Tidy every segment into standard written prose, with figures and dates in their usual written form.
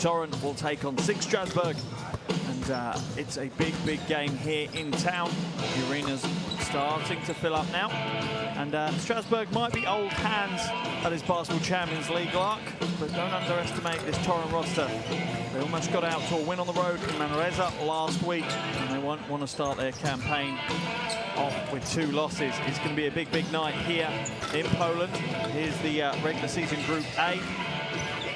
Torun will take on SIG Strasbourg. And it's a big, big game here in town. The arena's starting to fill up now. And Strasbourg might be old hands at this Basketball Champions League, Lark, but don't underestimate this Torun roster. They almost got out to a win on the road in Manresa last week, and they won't want to start their campaign off with 2 losses. It's going to be a big, big night here in Poland. Here's the regular season Group A.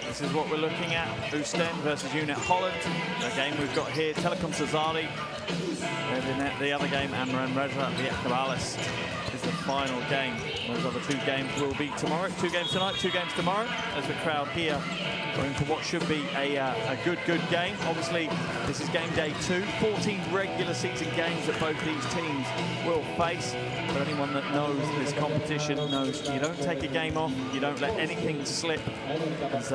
This is what we're looking at. Oostend versus Unit Holland. The game we've got here, Telekom Sazali. The other game, and Manresa Vietnamalis, is the final game. Those other 2 games will be tomorrow. 2 games tonight, 2 games tomorrow, as the crowd here going for what should be a good game. Obviously, this is game day 2. 14 regular season games that both these teams will face. But anyone that knows this competition knows you don't take a game off, you don't let anything slip, as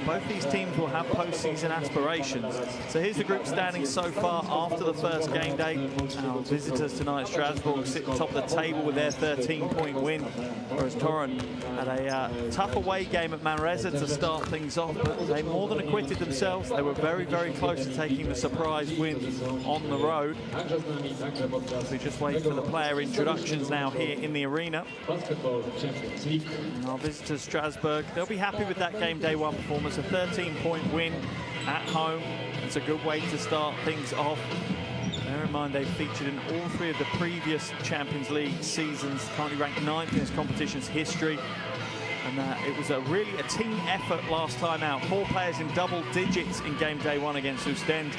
both these teams will have postseason aspirations. So here's the group standing so far after the first game day. Our visitors tonight, Strasbourg, sit top of the table with their 13-point win, whereas Torun had a tough away game at Manresa to start things off, but they more than acquitted themselves. They were very, very close to taking the surprise win on the road. We just wait for the player introductions now here in the arena. And our visitors, Strasbourg, they'll be happy with that game day 1 performance. A 13-point win at home. It's a good way to start things off. Bear in mind, they've featured in all 3 of the previous Champions League seasons, currently ranked 9th in this competition's history. And it was really a team effort last time out. 4 players in double digits in game day 1 against Oostend.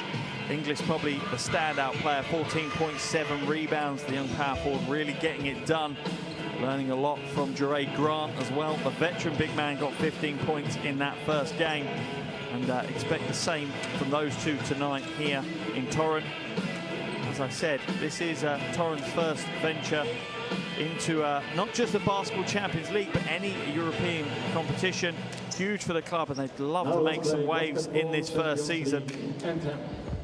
English probably the standout player, 14.7 rebounds. The young power forward really getting it done. Learning a lot from Jared Grant as well. The veteran big man got 15 points in that first game. And expect the same from those 2 tonight here in Torun. As I said, this is Torun's first venture into not just the Basketball Champions League, but any European competition. Huge for the club, and they'd love to make some waves in this first season.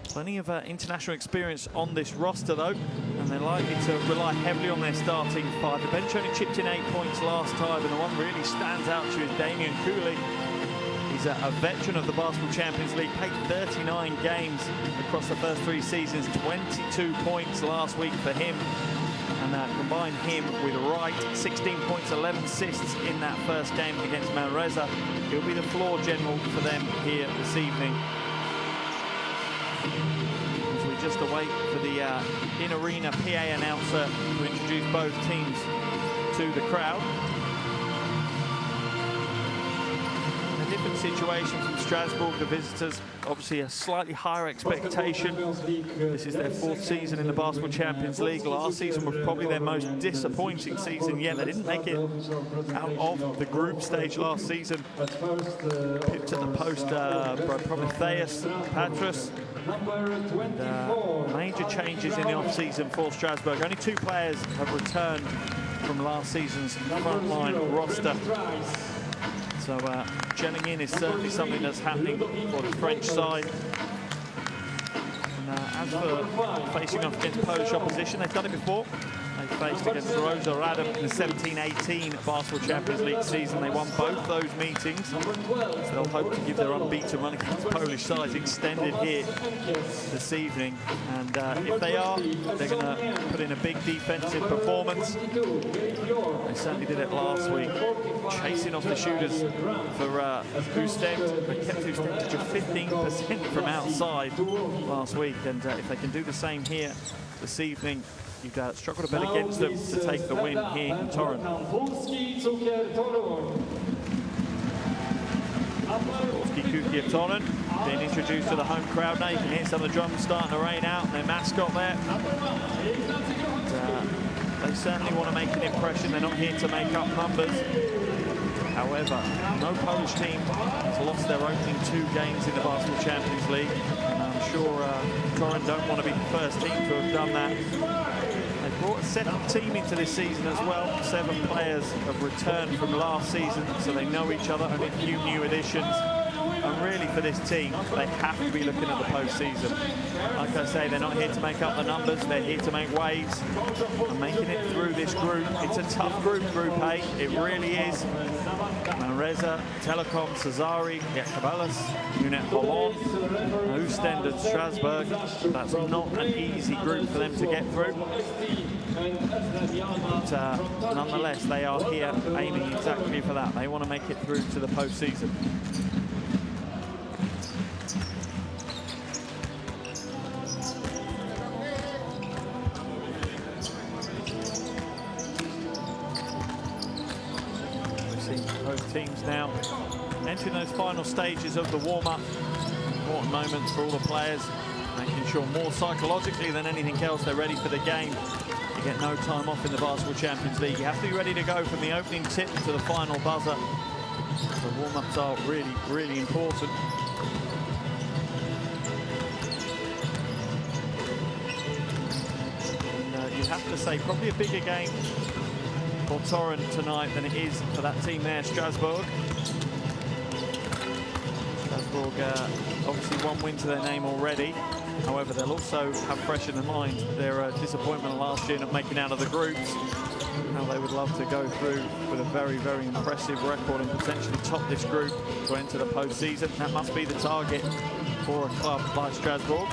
Plenty of international experience on this roster, though, and they're likely to rely heavily on their starting 5. The bench only chipped in 8 points last time, and the one really stands out to is Damien Cooley. He's a veteran of the Basketball Champions League, played 39 games across the first 3 seasons, 22 points last week for him. And combine him with Wright, 16 points, 11 assists in that first game against Manresa. He'll be the floor general for them here this evening. As we just await for the in-arena PA announcer to introduce both teams to the crowd. A different situation from Strasbourg, the visitors, obviously a slightly higher expectation. This is their 4th season in the Basketball Champions League. Last season was probably their most disappointing season yet. They didn't make it out of the group stage last season. Pipped at the post by Prometheus Patras. Major changes in the off-season for Strasbourg. Only 2 players have returned from last season's frontline roster. So gelling in is certainly something that's happening for the French side. And as for facing off against Polish opposition, they've done it before. They faced against Rosa Radom in the 17-18 Basketball Champions League season. They won both those meetings. So they'll hope to give their unbeaten run against Polish sides extended here this evening. And if they are, they're going to put in a big defensive performance. They certainly did it last week, chasing off the shooters for Oostend. They kept Oostend to just 15% from outside last week. And if they can do the same here this evening, you've struggled a bit against them to take the win here in Torun. Polski Cukier Torun being introduced to the home crowd now. You can hear some of the drums starting to rain out, and their mascot there. They certainly want to make an impression. They're not here to make up numbers. However, no Polish team has lost their opening 2 games in the Basketball Champions League. And I'm sure Torun don't want to be the first team to have done that. They brought a 7th team into this season as well. 7 players have returned from last season, so they know each other. Only a few new additions. really for this team, they have to be looking at the postseason. Like I say, they're not here to make up the numbers, they're here to make waves. And making it through this group, it's a tough group, Group A, it really is. Manresa, Telekom, Cesari, Jakabalas, Unet Holland, Ostend and Strasbourg. That's not an easy group for them to get through. But nonetheless, they are here aiming exactly for that. They want to make it through to the postseason. We see both teams now entering those final stages of the warm-up. Important moments for all the players, making sure more psychologically than anything else they're ready for the game. You get no time off in the Basketball Champions League. You have to be ready to go from the opening tip to the final buzzer. The warm-ups are really, really important. And you have to say probably a bigger game for Torun tonight than it is for that team there, Strasbourg. Strasbourg obviously one win to their name already. However, they'll also have fresh in their mind their disappointment last year not making out of the groups. Now they would love to go through with a very, very impressive record and potentially top this group to enter the postseason. That must be the target for a club like Strasbourg.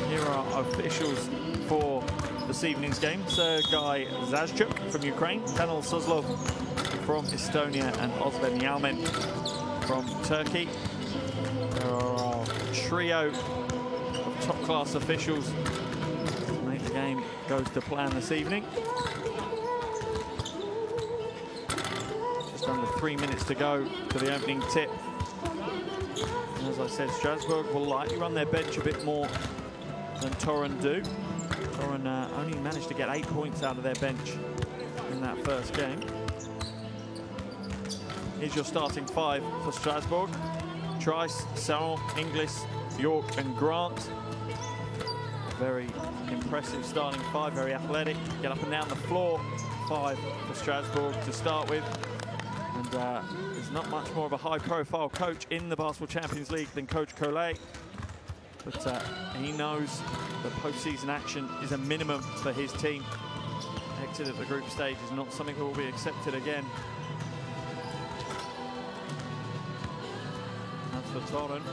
Here are officials for this evening's game. Sergei Zazchuk from Ukraine, Penel Suzlov from Estonia, and Osman Yalmen from Turkey. There are a trio of top-class officials to make the game go to plan this evening. Just under 3 minutes to go to the opening tip. And as I said, Strasbourg will likely run their bench a bit more than Torun do. Torun only managed to get 8 points out of their bench in that first game. Here's your starting five for Strasbourg. Trice, Saron, Inglis, York and Grant. Very impressive starting five, very athletic. Get up and down the floor. Five for Strasbourg to start with. And there's not much more of a high-profile coach in the Basketball Champions League than Coach Collet. But he knows that postseason action is a minimum for his team. Exit at the group stage is not something that will be accepted again. As for Torun,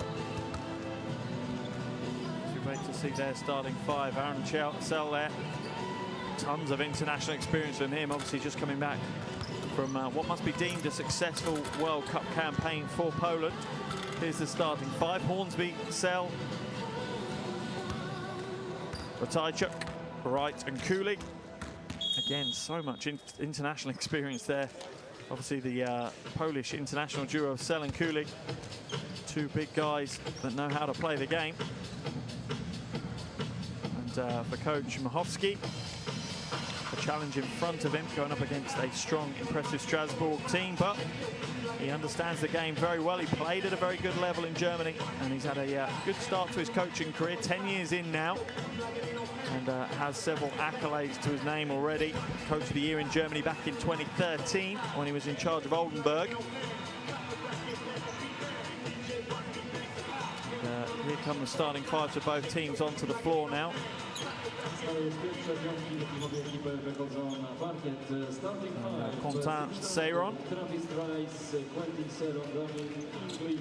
we wait to see their starting five. Aaron Cell there. Tons of international experience from him, obviously just coming back from what must be deemed a successful World Cup campaign for Poland. Here's the starting five. Hornsby, Sell, Ratajczuk, Wright and Cooley. Again, so much international experience there. Obviously the Polish international duo of Sell and Cooley. Two big guys that know how to play the game. And for Coach Machowski, a challenge in front of him, going up against a strong, impressive Strasbourg team, but he understands the game very well. He played at a very good level in Germany, and he's had a good start to his coaching career, 10 years in now, and has several accolades to his name already. Coach of the Year in Germany back in 2013 when he was in charge of Oldenburg. And, here come the starting five for both teams onto the floor now. Quentin Seyron,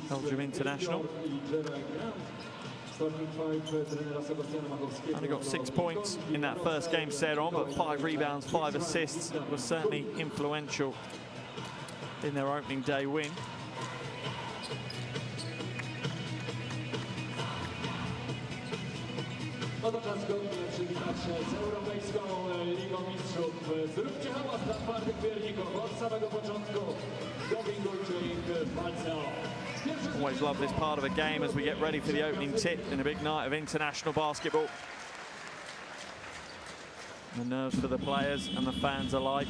Belgium international. Only got 6 points in that first game, Seyron, but 5 rebounds, 5 assists. Was certainly influential in their opening day win. Przywitać z Europejską Ligą Mistrzów. Zróbcie hałas dla twardych wierników od samego początku. Always love this part of a game as we get ready for the opening tip in a big night of international basketball. The nerves for the players and the fans alike.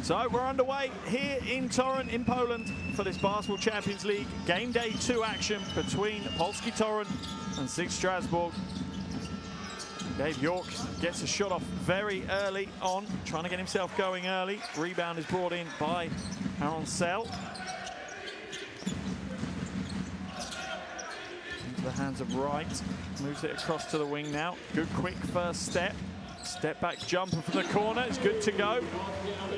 So we're underway here in Torun in Poland for this Basketball Champions League game day 2 action between Polski Torun and SIG Strasbourg. Dave York gets a shot off very early on, trying to get himself going early. Rebound is brought in by Aaron Sell. Into the hands of Wright. Moves it across to the wing now. Good quick first step. Step back jumper from the corner. It's good to go.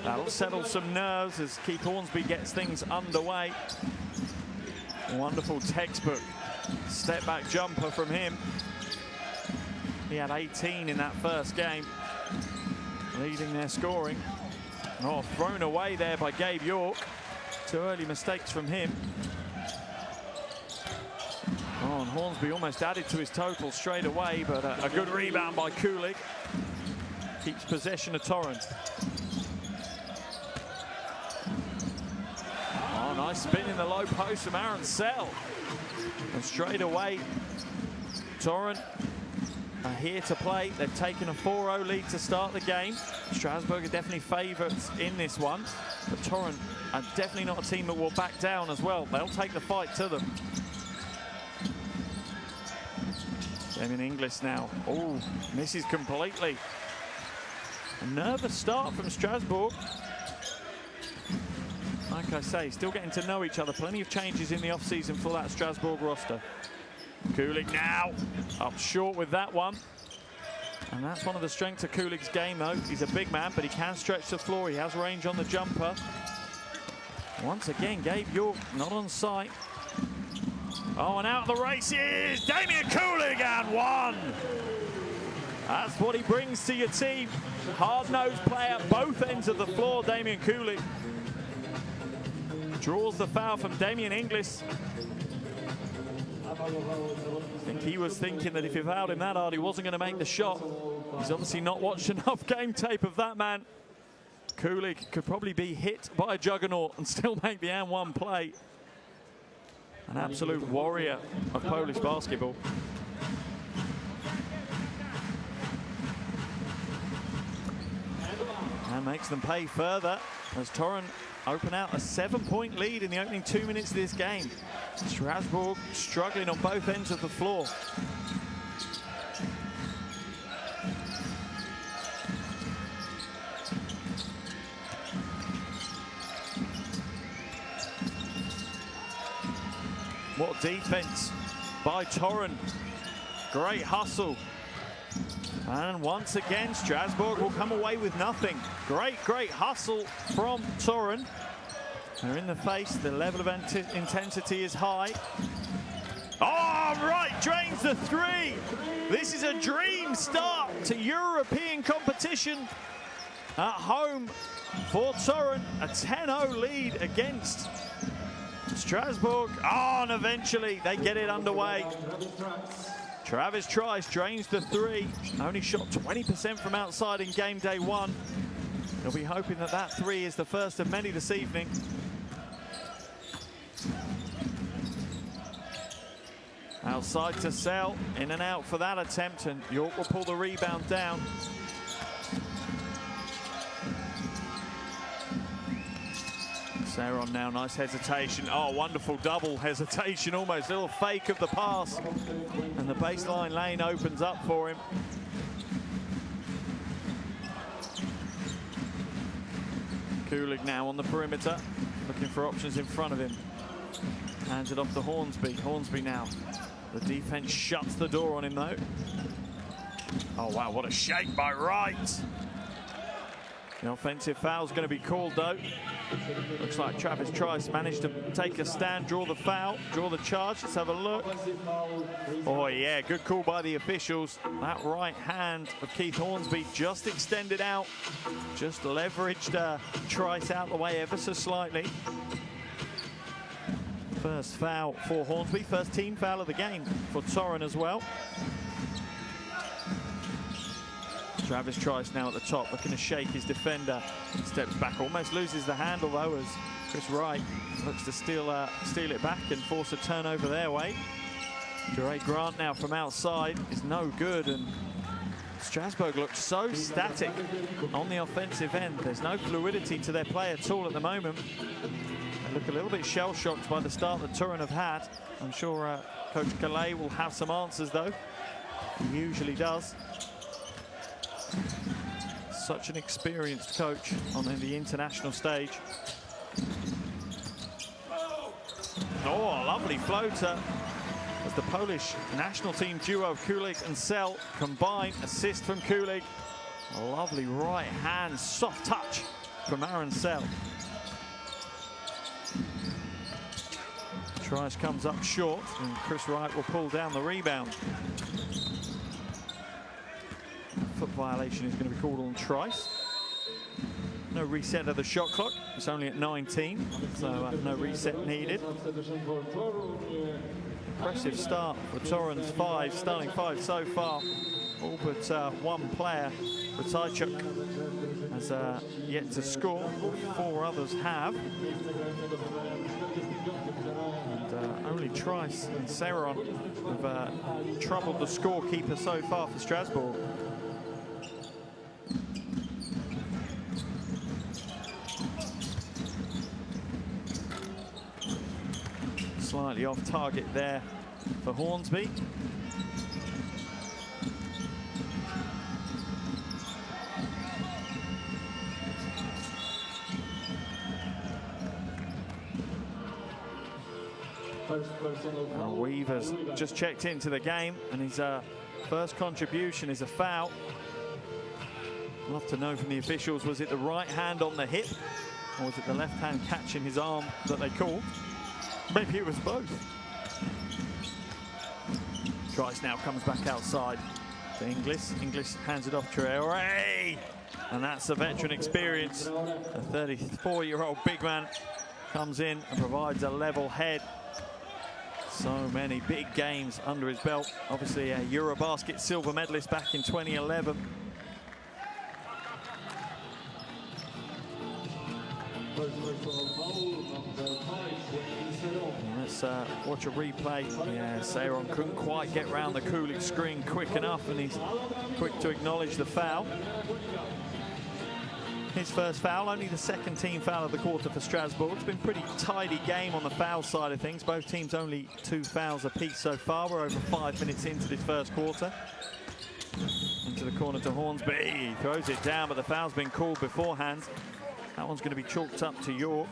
That'll settle some nerves as Keith Hornsby gets things underway. Wonderful textbook step back jumper from him. He had 18 in that first game, leading their scoring. Oh, thrown away there by Gabe York. 2 early mistakes from him. Oh, and Hornsby almost added to his total straight away, but a good rebound by Kulik. Keeps possession of Torun. Oh, nice spin in the low post from Aaron Sell. And straight away, Torun are here to play. They've taken a 4-0 lead to start the game. Strasbourg are definitely favourites in this one, but Torun are definitely not a team that will back down as well. They'll take the fight to them. Damien Inglis now. Oh, misses completely. A nervous start from Strasbourg. Like I say, still getting to know each other. Plenty of changes in the off-season for that Strasbourg roster. Kulik now up short with that one. And that's one of the strengths of Kulik's game, though. He's a big man, but he can stretch the floor. He has range on the jumper. Once again, Gabe York not on site. Oh, and out of the races, Damien Kulik, and one. That's what he brings to your team. Hard-nosed player, both ends of the floor, Damien Kulik. Draws the foul from Damien Inglis. I think he was thinking that if he fouled him that hard, he wasn't going to make the shot. He's obviously not watched enough game tape of that man. Kulik could probably be hit by a juggernaut and still make the and one play. An absolute warrior of Polish basketball. And makes them pay further as Torun open out a 7-point lead in the opening 2 minutes of this game. Strasbourg struggling on both ends of the floor. What defense by Torun. Great hustle. And once again, Strasbourg will come away with nothing. Great hustle from Torun. They're in the face, the level of intensity is high. Oh, Wright drains the 3. This is a dream start to European competition at home for Torun. A 10-0 lead against Strasbourg. Oh, and eventually they get it underway. Travis Trice drains the 3. Only shot 20% from outside in game day 1. He'll be hoping that that 3 is the first of many this evening. Outside to Sell, in and out for that attempt, and York will pull the rebound down. Saron now, nice hesitation. Oh, wonderful double hesitation, almost a little fake of the pass. And the baseline lane opens up for him. Kulik now on the perimeter, looking for options in front of him. Hands it off to Hornsby. Hornsby now. The defense shuts the door on him, though. Oh, wow, what a shake by Wright. The offensive foul's going to be called, though. Looks like Travis Trice managed to take a stand, draw the foul, draw the charge. Let's have a look. Oh, yeah, good call by the officials. That right hand of Keith Hornsby just extended out, just leveraged Trice out the way ever so slightly. First foul for Hornsby, first team foul of the game for Torun as well. Travis Trice now at the top, looking to shake his defender. Steps back, almost loses the handle though, as Chris Wright looks to steal it back and force a turnover their way. Jure Grant now from outside is no good, and Strasbourg looks so static on the offensive end. There's no fluidity to their play at all at the moment. They look a little bit shell-shocked by the start that Torun have had. I'm sure Coach Calais will have some answers, though. He usually does. Such an experienced coach on the international stage. Oh, a lovely floater. As the Polish national team duo Kulik and Sel combine, assist from Kulik. A lovely right hand, soft touch from Aaron Sel. Trice comes up short and Chris Wright will pull down the rebound. Foot violation is going to be called on Trice. No reset of the shot clock. It's only at 19, so no reset needed. Impressive start for Torun's five, starting five so far. All but one player, Ratajczuk, has yet to score. 4 others have. And only Trice and Seron have troubled the scorekeeper so far for Strasbourg. Slightly off target there for Hornsby. Weaver's just checked into the game, and his first contribution is a foul. I'd love to know from the officials, was it the right hand on the hip, or was it the left hand catching his arm that they called? Maybe it was both. Trice now comes back outside to Inglis. Inglis hands it off to Traore. And that's the veteran experience. A 34-year-old big man comes in and provides a level head. So many big games under his belt. Obviously a Eurobasket silver medalist back in 2011. Let's watch a replay. Yeah, Seron couldn't quite get round the Kulik screen quick enough, and he's quick to acknowledge the foul. His first foul, only the second team foul of the quarter for Strasbourg. It's been a pretty tidy game on the foul side of things. Both teams only 2 fouls apiece so far. We're over 5 minutes into this first quarter. Into the corner to Hornsby. He throws it down, but the foul's been called beforehand. That one's going to be chalked up to York.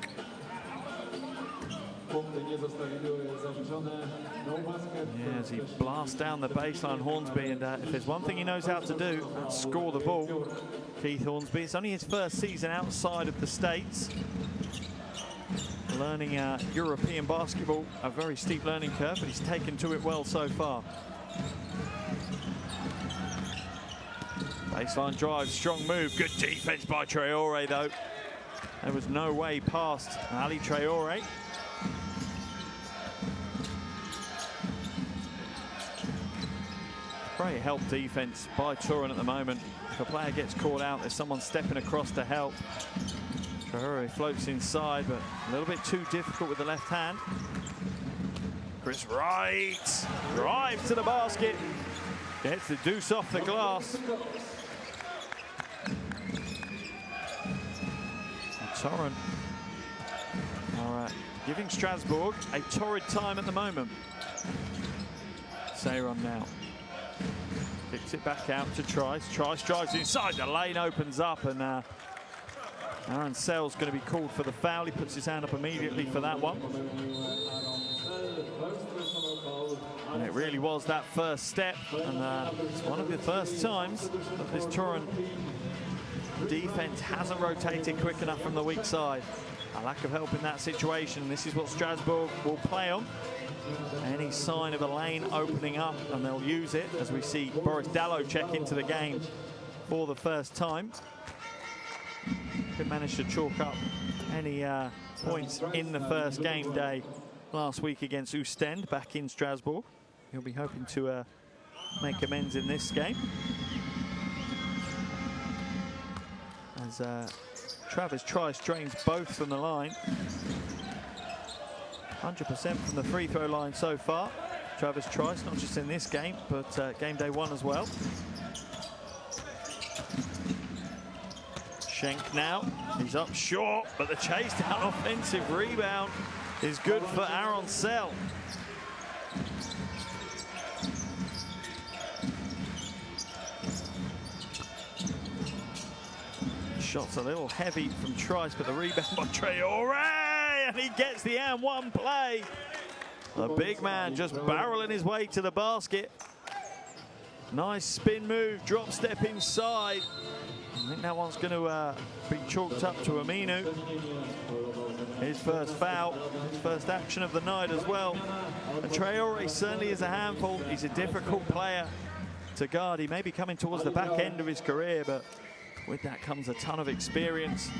Yeah, as he blasts down the baseline, Hornsby, and if there's one thing he knows how to do, that's score the ball. Keith Hornsby, it's only his first season outside of the States. Learning European basketball, a very steep learning curve, but he's taken to it well so far. Baseline drive, strong move, good defense by Traore though. There was no way past Ali Traore. Great help defense by Torun at the moment. If a player gets caught out, there's someone stepping across to help. Traore floats inside, but a little bit too difficult with the left hand. Chris Wright drives to the basket. Gets the deuce off the glass. Torun are giving Strasbourg a torrid time at the moment. Seron now. Kicks it back out to Trice. Trice drives inside, the lane opens up, and Aaron Sel's going to be called for the foul. He puts his hand up immediately for that one. And it really was that first step, and it's one of the first times that this Torun defense hasn't rotated quick enough from the weak side. A lack of help in that situation. This is what Strasbourg will play on. Any sign of a lane opening up, and they'll use it, as we see Boris Dallo check into the game for the first time. Could manage to chalk up any points in the first game day last week against Ostend back in Strasbourg. He'll be hoping to make amends in this game. As Travis Trice drains both from the line. 100% from the free throw line so far. Travis Trice, not just in this game, but game day 1 as well. Schenk now, he's up short, but the chase down offensive rebound is good for Aaron Sell. Shot's a little heavy from Trice, but the rebound by Traore, and he gets the and one play. The big man just barreling his way to the basket. Nice spin move, drop step inside. I think that one's going to be chalked up to Aminu. His first foul, his first action of the night as well. And Traore certainly is a handful. He's a difficult player to guard. He may be coming towards the back end of his career, but with that comes a ton of experience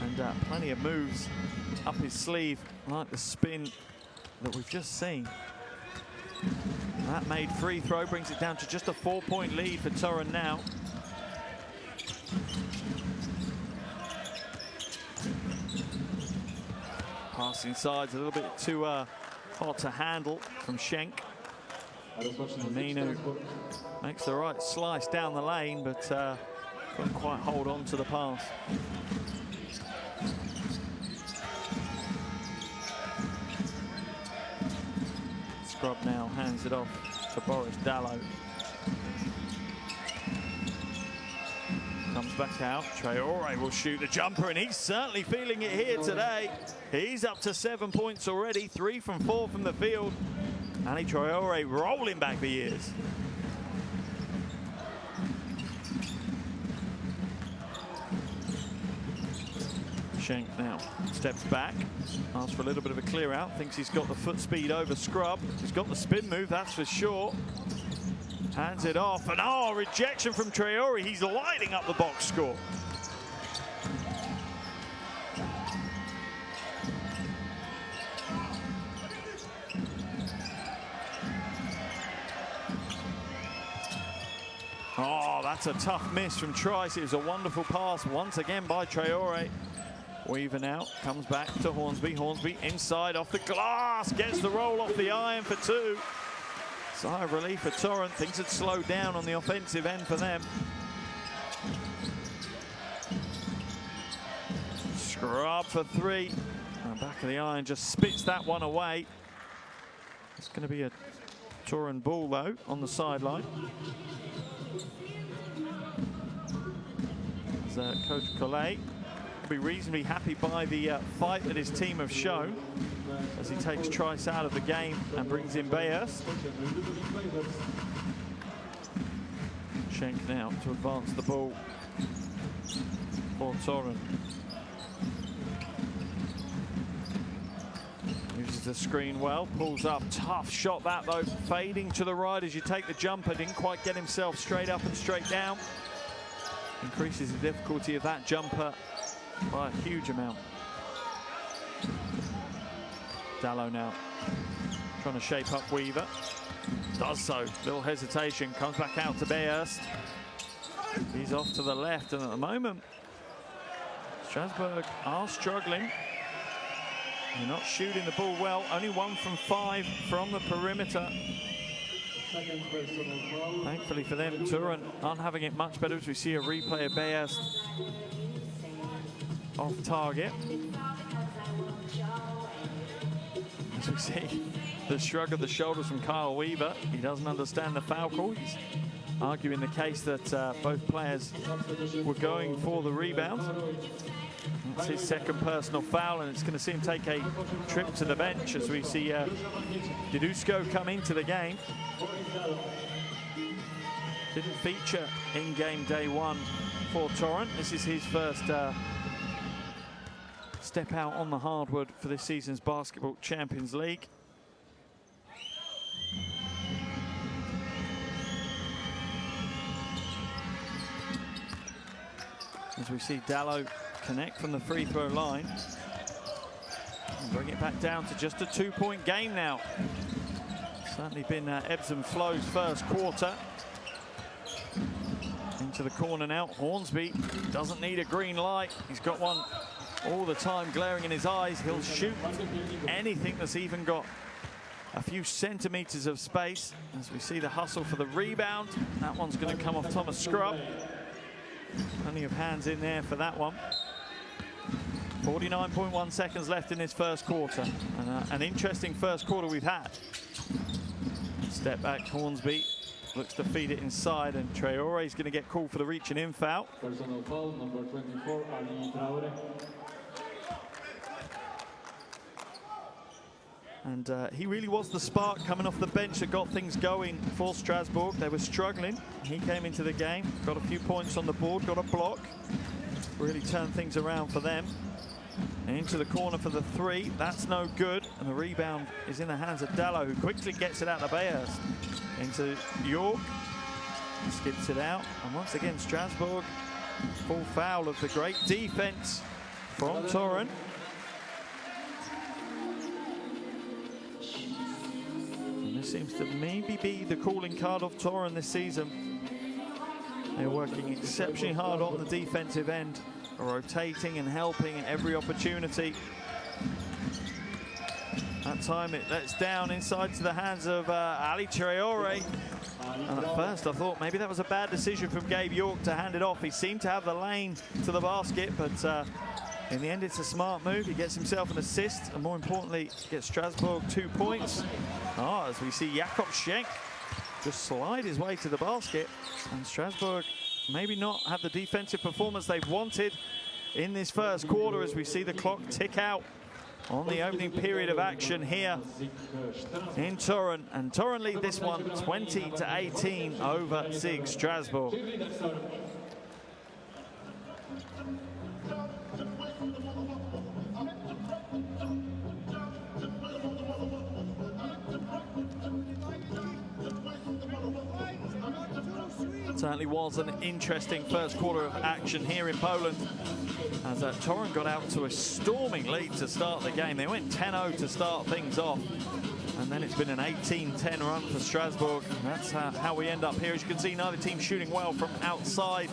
and plenty of moves up his sleeve, like the spin that we've just seen. That made free throw brings it down to just a 4-point lead for Torun now. Passing side's a little bit too hard to handle from Schenk. Aminu makes the right slice down the lane, but couldn't quite hold on to the pass. Scrub now hands it off to Boris Dallow. Comes back out. Traore will shoot the jumper, and he's certainly feeling it here today. He's up to 7 points already, 3 from 4 from the field. Annie Traore rolling back the years. Schenk now steps back, asks for a little bit of a clear out, thinks he's got the foot speed over Scrub. He's got the spin move, that's for sure. Hands it off, and oh, rejection from Traore. He's lighting up the box score. Oh, that's a tough miss from Trice. It was a wonderful pass once again by Traore. Weaver now comes back to Hornsby. Hornsby inside off the glass, gets the roll off the iron for 2. Sigh of relief for Torun. Things had slowed down on the offensive end for them. Scrub for 3. And back of the iron just spits that one away. It's going to be a Torun ball though on the sideline. As Coach Collet will be reasonably happy by the fight that his team have shown, as he takes Trice out of the game and brings in Bayhurst. Schenk now to advance the ball for Torun. Uses the screen well, pulls up, tough shot that though, fading to the right as you take the jumper, didn't quite get himself straight up and straight down. Increases the difficulty of that jumper by a huge amount. Dallow now trying to shape up Weaver. Does so, little hesitation, comes back out to Bayhurst. He's off to the left, and at the moment, Strasbourg are struggling. They're not shooting the ball well, only 1 from 5 from the perimeter. Thankfully for them, Torun aren't having it much better as we see a replay of Bayhurst off target. As we see the shrug of the shoulders from Kyle Weaver. He doesn't understand the foul call. He's arguing the case that both players were going for the rebound. It's his second personal foul, and it's going to see him take a trip to the bench as we see Didusko come into the game. Didn't feature in game day 1 for Torun. This is his first step out on the hardwood for this season's Basketball Champions League. As we see Dallow connect from the free throw line and bring it back down to just a 2-point game now. Certainly been ebbs and flows first quarter. Into the corner now. Hornsby doesn't need a green light. He's got one all the time glaring in his eyes. He'll shoot anything that's even got a few centimeters of space. As we see the hustle for the rebound. That one's going to come off Thomas Scrub. Plenty of hands in there for that one. 49.1 seconds left in this first quarter. And an interesting first quarter we've had. Step back, Hornsby looks to feed it inside, and Traore is going to get called for the reaching in foul. Personal foul, number 24, Ali Traore. And he really was the spark coming off the bench that got things going for Strasbourg. They were struggling. He came into the game, got a few points on the board, got a block. Really turned things around for them. And into the corner for the three. That's no good. And the rebound is in the hands of Dallo, who quickly gets it out of Bayhurst. Into York. Skips it out. And once again, Strasbourg, full foul of the great defense from Torun. And this seems to maybe be the calling card of Torun this season. They're working exceptionally hard on the defensive end, rotating and helping at every opportunity. That time it lets down inside to the hands of Ali Traore. And at first I thought maybe that was a bad decision from Gabe York to hand it off. He seemed to have the lane to the basket, but in the end it's a smart move. He gets himself an assist, and more importantly, gets Strasbourg 2 points. As we see Jakob Schenk just slide his way to the basket, and Strasbourg maybe not have the defensive performance they've wanted in this first quarter, as we see the clock tick out on the opening period of action here in Torun. And Torun lead this one 20-18 over SIG Strasbourg. Certainly was an interesting first quarter of action here in Poland, as Torun got out to a storming lead to start the game. They went 10-0 to start things off, and then it's been an 18-10 run for Strasbourg. And that's how we end up here. As you can see, neither team shooting well from outside.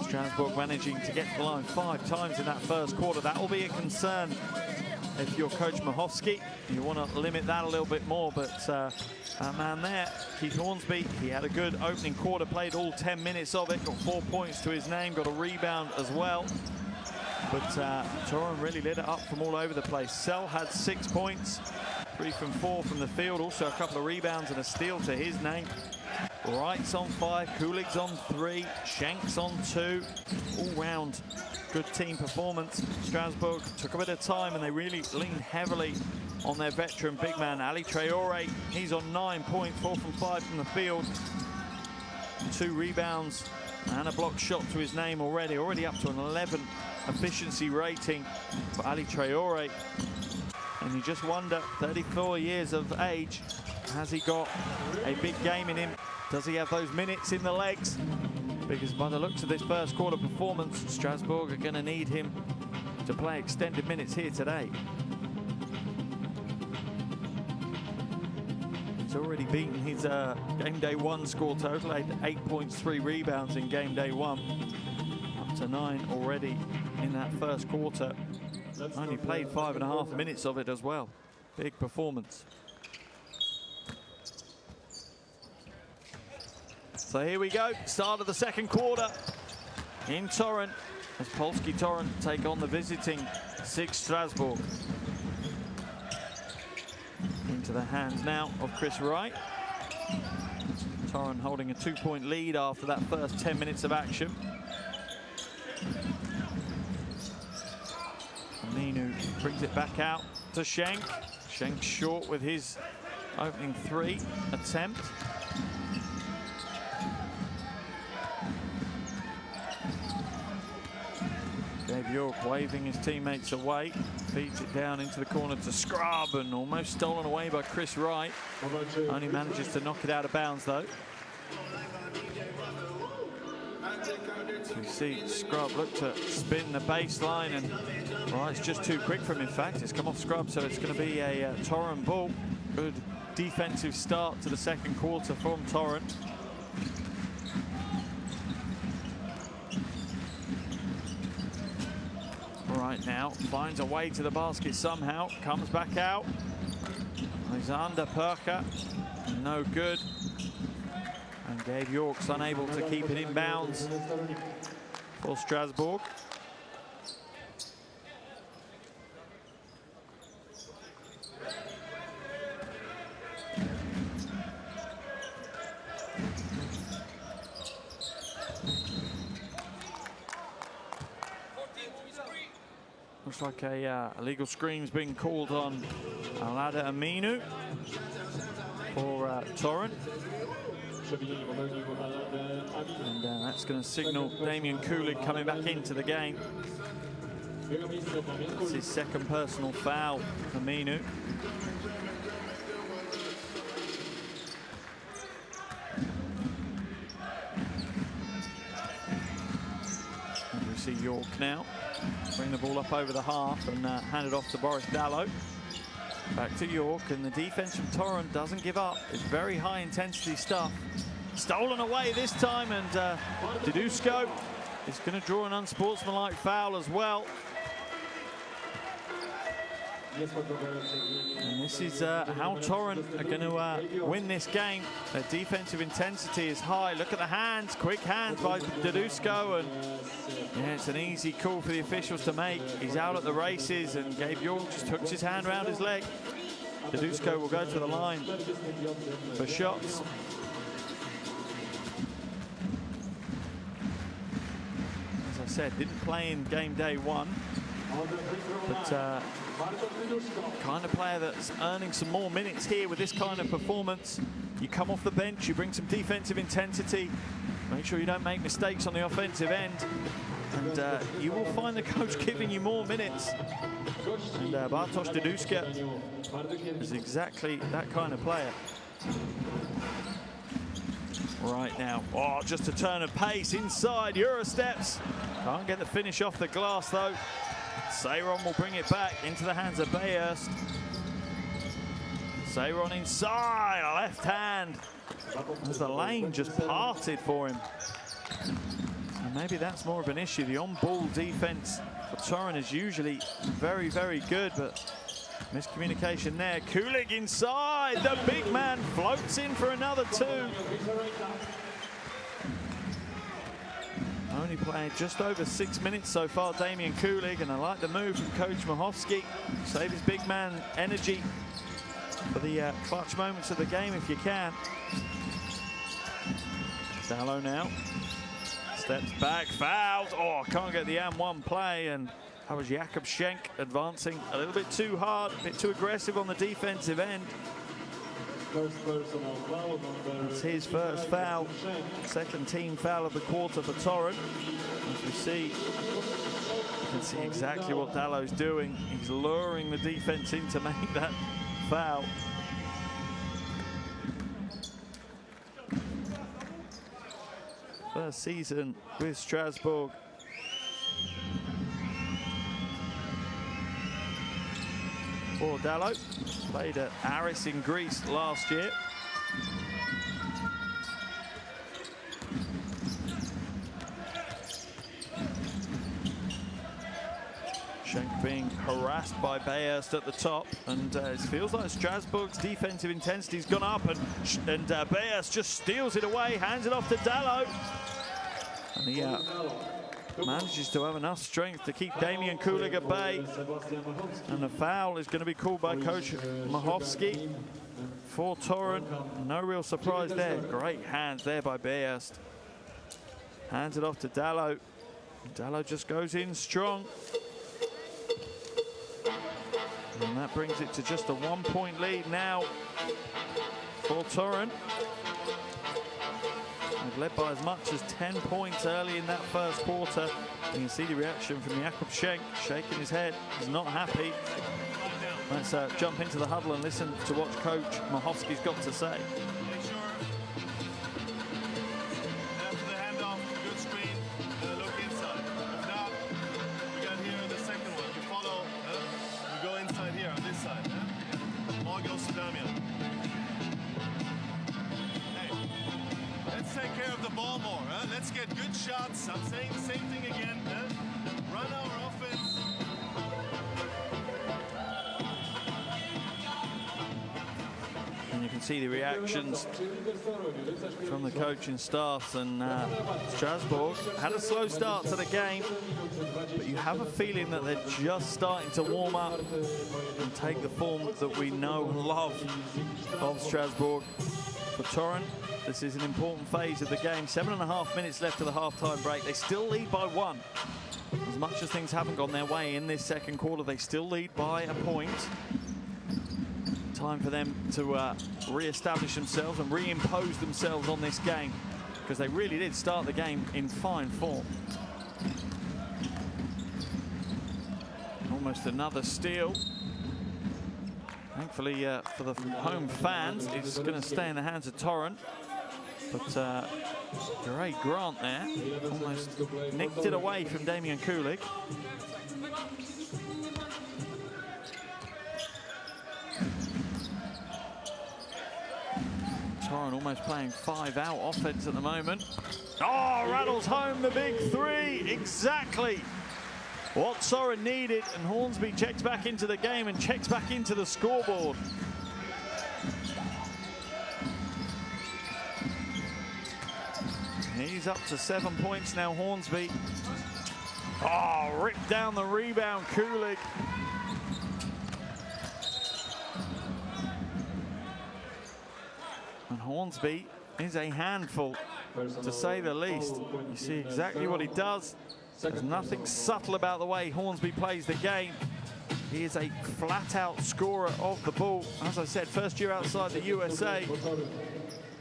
Strasbourg managing to get to the line 5 times in that first quarter. That will be a concern if you're Coach Machowski. You want to limit that a little bit more, but that man there, Keith Hornsby, he had a good opening quarter, played all 10 minutes of it, got 4 points to his name, got a rebound as well. But Torun really lit it up from all over the place. Sell had 6 points, 3 from 4 from the field, also a couple of rebounds and a steal to his name. Wright's on 5, Kulig's on 3, Schenk's on 2. All round good team performance. Strasbourg took a bit of time, and they really leaned heavily on their veteran big man, Ali Traore. He's on 9 points, 4 from 5 from the field. 2 rebounds and a block shot to his name already up to an 11 efficiency rating for Ali Traore. And you just wonder, 34 years of age, has he got a big game in him? Does he have those minutes in the legs? Because by the looks of this first quarter performance, Strasbourg are going to need him to play extended minutes here today. He's already beaten his game day 1 score total, 8 points, 3 rebounds in game day 1. Up to 9 already in that first quarter. Only played 5.5 minutes of it as well. Big performance. So here we go, start of the second quarter in Torun, as Polski Torun take on the visiting SIG Strasbourg. Into the hands now of Chris Wright. Torun holding a 2-point lead after that first 10 minutes of action. Aminu brings it back out to Schenk. Schenk short with his opening 3 attempt. Gabe York waving his teammates away, feeds it down into the corner to Scrub, and almost stolen away by Chris Wright. Only manages to knock it out of bounds though. So we see Scrub look to spin the baseline, and Wright's just too quick for him. In fact, it's come off Scrub, so it's going to be a Torun ball. Good defensive start to the second quarter from Torun. Right now, finds a way to the basket somehow, comes back out. Alexander Perka, no good. And Gabe York's unable to keep it in bounds for Strasbourg. Looks like a illegal scream's being called on Alada Aminu for Torun. And that's going to signal Damian Kulik coming back into the game. It's his second personal foul, Aminu. And we see York now bring the ball up over the half and hand it off to Boris Dallo. Back to York, and the defense from Torun doesn't give up. It's very high intensity stuff. Stolen away this time, and Dedusko is going to draw an unsportsmanlike foul as well. And this is how Torun are going to win this game. Their defensive intensity is high. Look at the hands, quick hands by Dedusko, and yeah, it's an easy call for the officials to make. He's out at the races, and Gabe York just hooks his hand around his leg. Dedusko will go to the line for shots. As I said, didn't play in game day one, but kind of player that's earning some more minutes here with this kind of performance. You come off the bench, you bring some defensive intensity, make sure you don't make mistakes on the offensive end, and you will find the coach giving you more minutes. And Bartosz Dedusko is exactly that kind of player. Right now, oh, just a turn of pace inside, Euro steps. Can't get the finish off the glass though. Sayron will bring it back into the hands of Bayerst. Sayron inside, left hand. As the lane just parted for him. And maybe that's more of an issue. The on-ball defense for Torun is usually very, very good, but miscommunication there. Kulik inside, the big man floats in for another two. Only playing just over 6 minutes so far, Damian Kulik, and I like the move from Coach Mahowski. Save his big man energy for the clutch moments of the game if you can. Dallo now steps back, fouls. Oh, can't get the and-one play, and that was Jakub Schenk advancing a little bit too hard, a bit too aggressive on the defensive end. It's his first foul, second team foul of the quarter for Torun. As we see, you can see exactly what Dallo's doing. He's luring the defense in to make that foul. First season with Strasbourg. For Dallo, played at Aris in Greece last year. Schenk being harassed by Bayerst at the top, and it feels like Strasbourg's defensive intensity's gone up, and Bayerst just steals it away, hands it off to Dallo, and he manages to have enough strength to keep Damian Kulik at bay. And the foul is going to be called by Coach Mahowski for Torun. No real surprise there. Great hands there by Bayerst. Hands it off to Dallo. Dallo just goes in strong. And that brings it to just a 1-point lead now for Torun. They've led by as much as 10 points early in that first quarter. You can see the reaction from Jakub Schenk, shaking his head. He's not happy. Let's jump into the huddle and listen to what Coach Mahowski's got to say. Make sure after the handoff, good screen, look inside. If not, we got here the second one. You follow, we go inside here on this side. Ball goes to Damian. Let's take care of the ball more. Let's get good shots. I'm saying the same thing again. Run our offense. And you can see the reactions from the coaching staff, and Strasbourg had a slow start to the game, but you have a feeling that they're just starting to warm up and take the form that we know and love of Strasbourg. For Torun, this is an important phase of the game. 7.5 minutes left to the half-time break. They still lead by 1. As much as things haven't gone their way in this second quarter, they still lead by a point. Time for them to re-establish themselves and reimpose themselves on this game, because they really did start the game in fine form. Almost another steal. Thankfully for the home fans, it's going to stay in the hands of Torun. But great Grant there, almost nicked it away from Damian Kulik. Torun almost playing 5-out offense at the moment. Oh, rattles home the big 3, exactly what Torun needed, and Hornsby checks back into the game and checks back into the scoreboard. He's up to 7 points now, Hornsby. Oh, ripped down the rebound, Kulik. And Hornsby is a handful, to say the least. You see exactly what he does. There's nothing subtle about the way Hornsby plays the game. He is a flat-out scorer of the ball. As I said, first year outside the USA.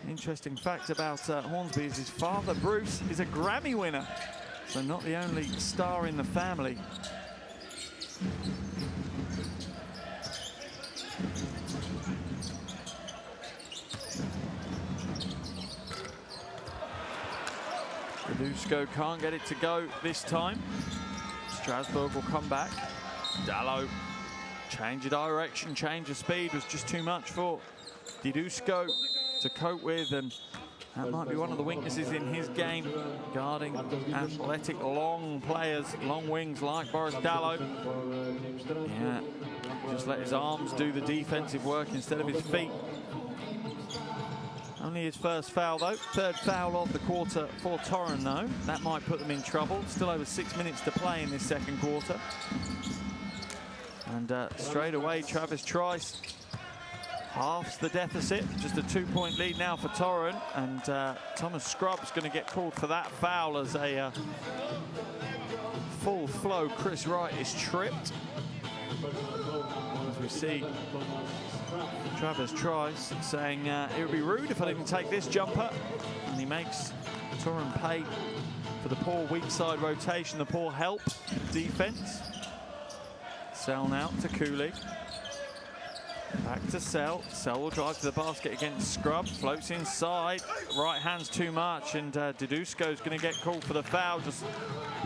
Interesting fact about Hornsby is his father, Bruce, is a Grammy winner. So not the only star in the family. Dusko can't get it to go this time. Strasbourg will come back. Dallo, change of direction, change of speed was just too much for Dusko to cope with, and that might be one of the weaknesses in his game, guarding athletic, long players, long wings like Boris Dallo. Yeah, just let his arms do the defensive work instead of his feet. Only his first foul, though. Third foul of the quarter for Torun, though. That might put them in trouble. Still over 6 minutes to play in this second quarter. And straight away, Travis Trice halves the deficit. Just a 2-point lead now for Torun. And Thomas Scrubb's going to get called for that foul as a full flow Chris Wright is tripped. As we see Travis Trice saying it would be rude if I didn't take this jumper, and he makes Torun pay for the poor weak side rotation, the poor help defense. Sell now to Kulik. Back to Sell. Sell will drive to the basket against Scrub. Floats inside. Right hand's too much, and Dudusko's going to get called for the foul. Just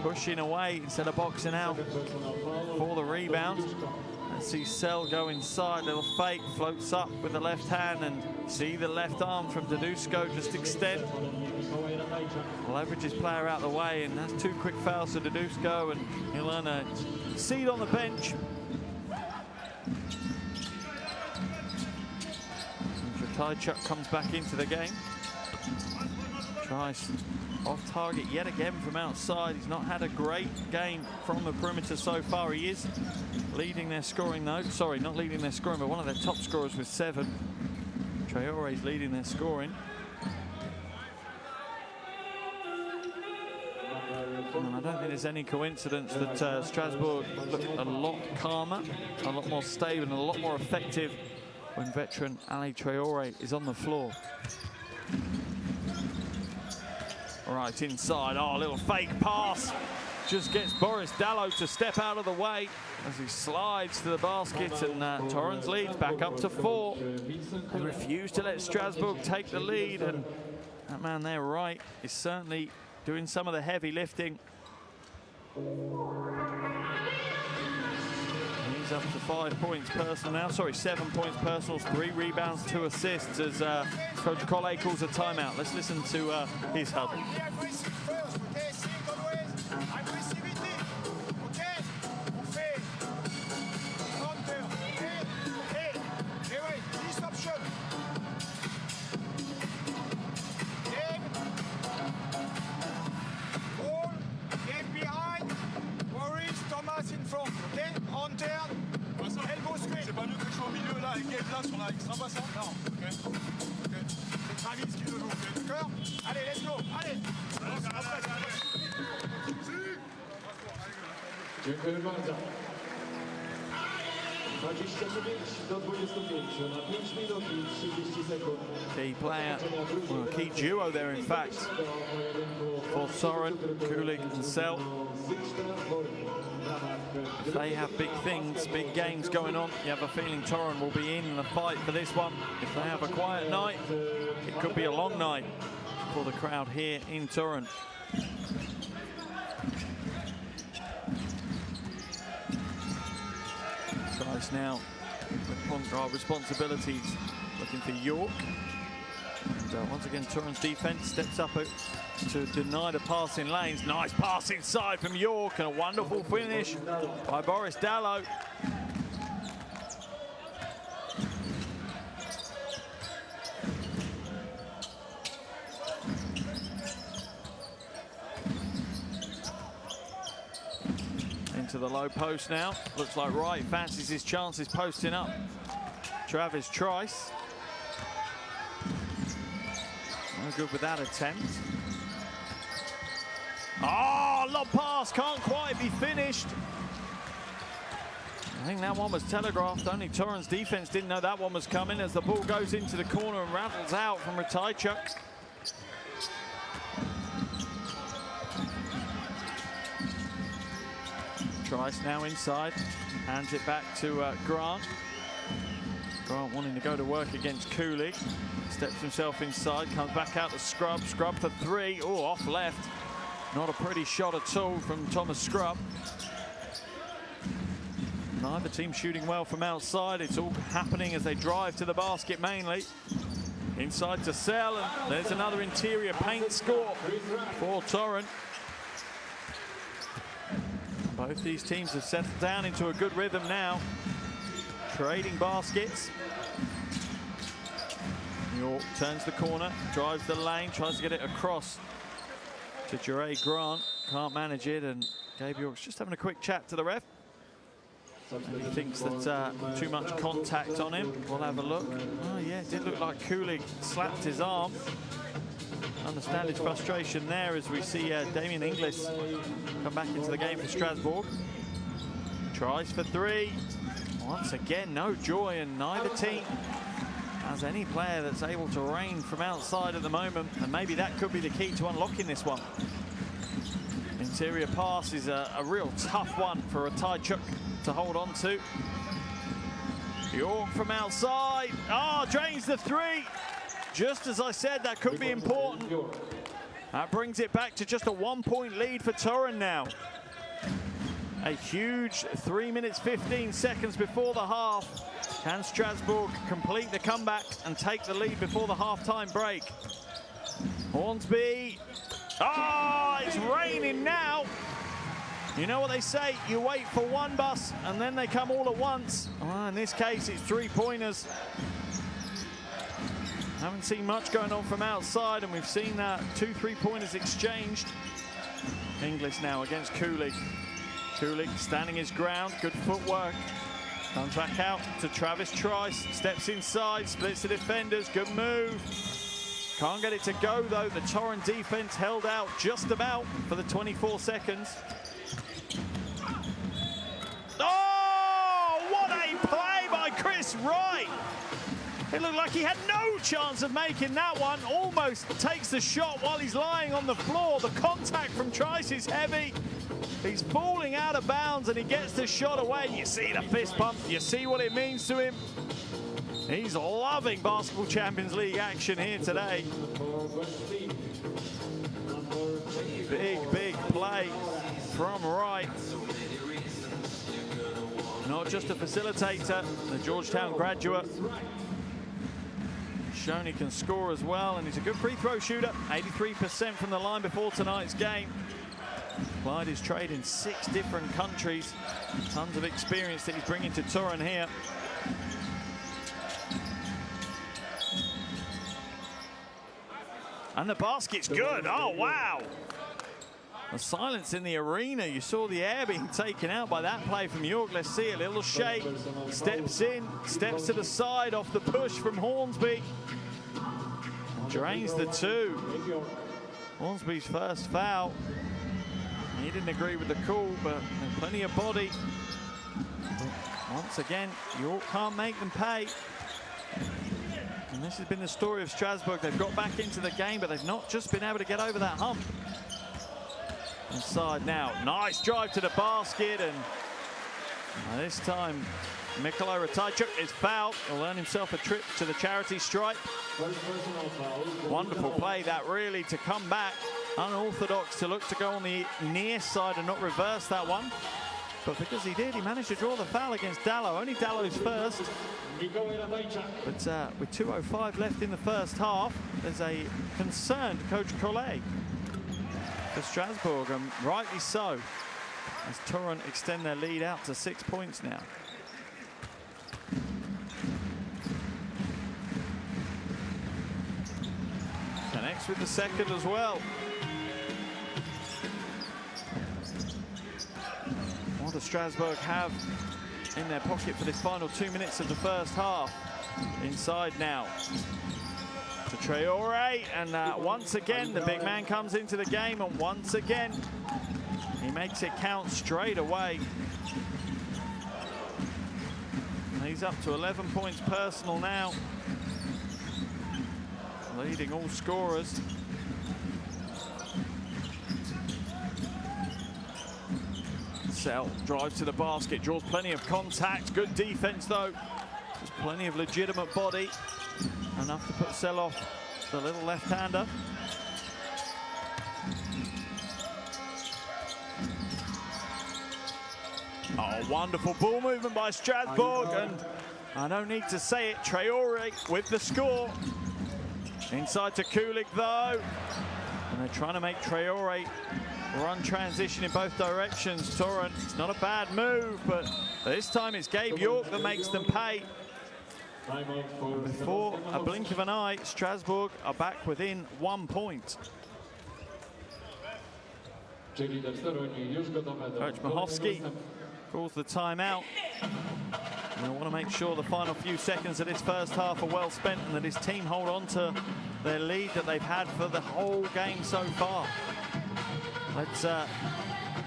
pushing away instead of boxing out for the rebound. Let's see Sell go inside. Little fake. Floats up with the left hand, and see the left arm from Dudusko just extend. Leverage his player out the way, and that's 2 quick fouls to Dudusko, and he'll earn a seat on the bench. Tychuk comes back into the game. Tries off target yet again from outside. He's not had a great game from the perimeter so far. He is leading their scoring, though. Sorry, not leading their scoring, but one of their top scorers with 7. Traore's leading their scoring. And I don't think there's any coincidence that Strasbourg look a lot calmer, a lot more stable, and a lot more effective when veteran Ali Traore is on the floor. All right, inside. Oh, a little fake pass. Just gets Boris Dallo to step out of the way as he slides to the basket, and Torrens leads back up to 4. They refuse to let Strasbourg take the lead, and that man there, Wright, is certainly doing some of the heavy lifting. He's up to 5 points personal now. Sorry, 7 points personal, 3 rebounds, 2 assists as Coach Collet calls a timeout. Let's listen to his huddle. là, les games là sur la extra basse, hein? Non. Ok. C'est Travis qui le joue, ok, d'accord? Allez, let's go, allez. Dziękuję bardzo. 29 do 25 na 5 minut i 30 sekund. Key player, well, key duo there in fact, for Torun, Kulik and Sel. If they have big things, big games going on, you have a feeling Torun will be in the fight for this one. If they have a quiet night, it could be a long night for the crowd here in Torun. Trice now with point guard responsibilities, looking for York. And once again, Torun's defense steps up to deny the passing lanes. Nice pass inside from York and a wonderful finish by Boris Dallo. Into the low post now. Looks like Wright fancies his chances posting up. Travis Trice. No good with that attempt. Oh, lob pass, can't quite be finished. I think that one was telegraphed. Only Torun's defense didn't know that one was coming as the ball goes into the corner and rattles out from Ratajczuk. Trice now inside, hands it back to Grant. Grant wanting to go to work against Kulik. Steps himself inside, comes back out to Scrub. Scrub for three. Oh, off left. Not a pretty shot at all from Thomas Scrub. Neither team shooting well from outside. It's all happening as they drive to the basket mainly. Inside to Sel, and there's another interior paint score for Torun. Both these teams have settled down into a good rhythm now. Trading baskets. York turns the corner, drives the lane, tries to get it across to Jure Grant. Can't manage it, and Gabe York's just having a quick chat to the ref. And he thinks that too much contact on him. We'll have a look. Oh yeah, it did look like Kulik slapped his arm. Understand his frustration there as we see Damien Inglis come back into the game for Strasbourg. Tries for three. Once again, no joy, and neither team has any player that's able to rain from outside at the moment, and maybe that could be the key to unlocking this one. Interior pass is a real tough one for Ratajczuk to hold on to. York from outside. Oh, drains the three. Just as I said, that could be important. That brings it back to just a 1-point lead for Torun now. A huge 3 minutes, 15 seconds before the half. Can Strasbourg complete the comeback and take the lead before the half-time break? Hornsby. Oh, it's raining now. You know what they say, you wait for one bus and then they come all at once. Oh, in this case, it's three-pointers. Haven't seen much going on from outside, and we've seen 2 3-pointers exchanged. Inglis now against Kulik. Kulik standing his ground, good footwork. Comes back out to Travis Trice, steps inside, splits the defenders, good move. Can't get it to go though. The Torun defense held out just about for the 24 seconds. Oh, what a play by Chris Wright. It looked like he had no chance of making that one. Almost takes the shot while he's lying on the floor. The contact from Trice is heavy. He's falling out of bounds and he gets the shot away. You see the fist pump. You see what it means to him. He's loving Basketball Champions League action here today. Big play from Wright. Not just a facilitator, the Georgetown graduate. Shown he can score as well, and he's a good free throw shooter. 83% from the line before tonight's game. Applied his trade in 6 different countries. Tons of experience that he's bringing to Torun here. And the basket's good. Oh, wow. The silence in the arena. You saw the air being taken out by that play from York. Let's see a little shake. Steps in, steps to the side off the push from Hornsby. And drains the two. Hornsby's first foul. He didn't agree with the call, but there's plenty of body. But once again, York can't make them pay. And this has been the story of Strasbourg. They've got back into the game, but they've not just been able to get over that hump. Inside now, nice drive to the basket, and this time Mikola Ratajczuk is fouled. He'll earn himself a trip to the charity stripe. Wonderful play that, really, to come back. Unorthodox to look to go on the near side and not reverse that one. But because he did, he managed to draw the foul against Dallo. Only Dallo's first. But with 2:05 left in the first half, there's a concerned Coach Collet for Strasbourg, and rightly so, as Torun extend their lead out to 6 points now. Connects with the second as well. What does Strasbourg have in their pocket for this final 2 minutes of the first half? Inside now to Traore, and once again the big man comes into the game, and once again he makes it count straight away. And he's up to 11 points personal now, leading all scorers. Sell drives to the basket, draws plenty of contact, good defense though. There's plenty of legitimate body, enough to put Sell off the little left-hander. Oh, wonderful ball movement by Strasbourg, and I don't need to say it, Traore with the score. Inside to Kulik though, and they're trying to make Traore run transition in both directions. Torun, it's not a bad move, but this time it's Gabe York that makes them pay. Before a blink of an eye, Strasbourg are back within 1 point. Coach Machowski calls the timeout. And I want to make sure the final few seconds of this first half are well spent, and that his team hold on to their lead that they've had for the whole game so far. Let's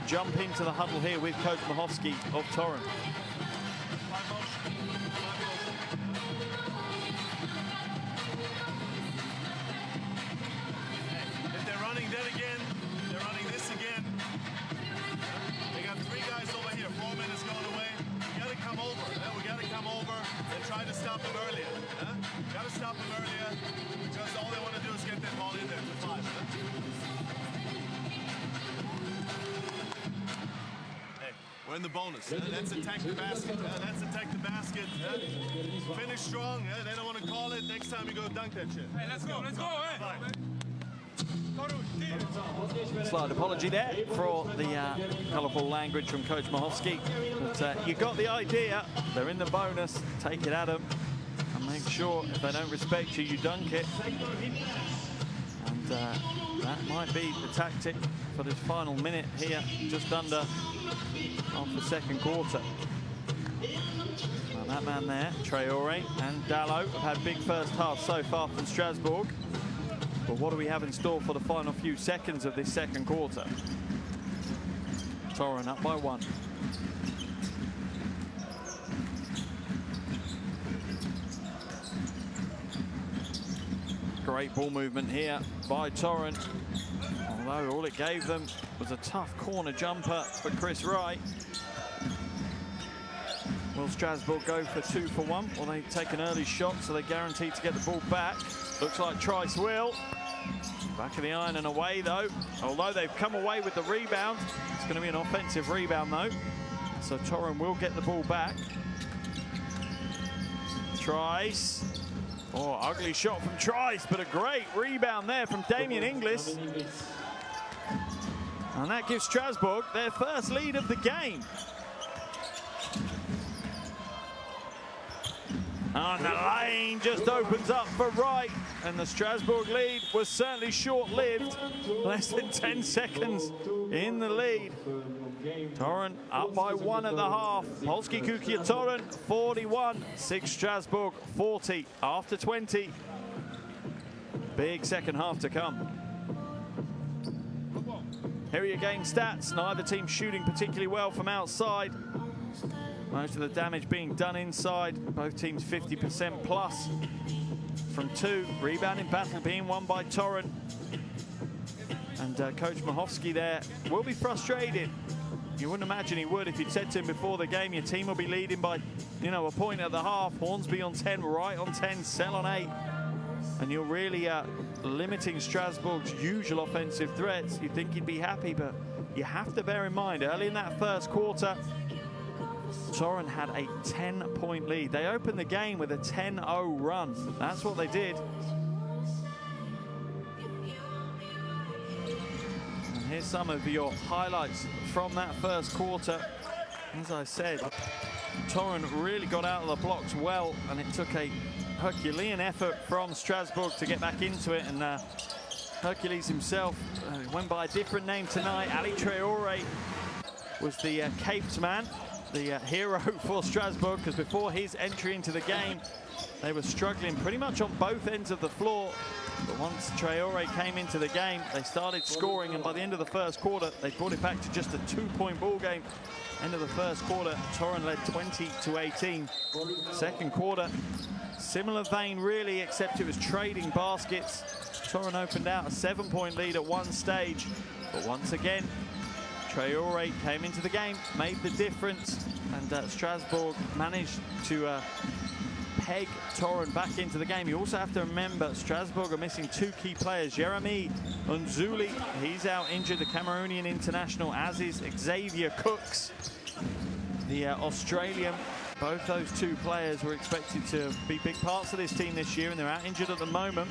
jump into the huddle here with Coach Machowski of Torun. If they're running that again, they're running this again. They got 3 guys over here, 4 minutes going away. We gotta come over, we gotta come over and try to stop them earlier. Gotta stop them earlier, because all they want to do is get that ball in there to 5. We're in the bonus. Let's attack the basket. Let's attack the basket. Finish strong. They don't want to call it. Next time we go dunk that shit. Hey, let's go. Let's go. Slight apology there for the colourful language from Coach Machowski. But you got the idea. They're in the bonus. Take it at them. And make sure if they don't respect you, you dunk it. And that might be the tactic for this final minute here, just under of the second quarter. Well, that man there, Traore and Dallo, have had big first half so far from Strasbourg. But what do we have in store for the final few seconds of this second quarter? Torun up by 1. Great ball movement here by Torun. Although all it gave them was a tough corner jumper for Chris Wright. Will Strasbourg go for 2 for 1? Or they take an early shot so they're guaranteed to get the ball back? Looks like Trice will. Back of the iron and away though. Although they've come away with the rebound, it's going to be an offensive rebound though. So Torun will get the ball back. Trice. Oh, ugly shot from Trice, but a great rebound there from Damien Inglis. And that gives Strasbourg their first lead of the game. And the lane just opens up for Wright, and the Strasbourg lead was certainly short-lived. Less than 10 seconds in the lead. Torun up by 1 at the half. Polski Cukier Torun 41, SIG Strasbourg 40 after 20. Big second half to come. Here are your game stats. Neither team shooting particularly well from outside. Most of the damage being done inside. Both teams 50% plus from 2. Rebounding battle being won by Torun. And Coach Mahovsky there will be frustrated. You wouldn't imagine he would if you'd said to him before the game, your team will be leading by, a point at the half. Hornsby on 10, Wright on 10, Sell on 8. And you're really limiting Strasbourg's usual offensive threats. You'd think he'd be happy, but you have to bear in mind, early in that first quarter, Torun had a 10-point lead. They opened the game with a 10-0 run. That's what they did. And here's some of your highlights from that first quarter. As I said, Torun really got out of the blocks well, and it took a Herculean effort from Strasbourg to get back into it. And Hercules himself went by a different name tonight. Ali Traore was the caped man, the hero for Strasbourg, because before his entry into the game, they were struggling pretty much on both ends of the floor. But once Traore came into the game, they started scoring, and by the end of the first quarter, they brought it back to just a 2-point ball game. End of the first quarter, Torun led 20-18. Second quarter, similar vein really, except it was trading baskets. Torun opened out a 7-point lead at one stage, but once again, Traore came into the game, made the difference, and Strasbourg managed to peg Torun back into the game. You also have to remember Strasbourg are missing 2 key players. Jeremy Unzuli, he's out injured, the Cameroonian international, as is Xavier Cooks, the Australian. Both those 2 players were expected to be big parts of this team this year, and they're out injured at the moment.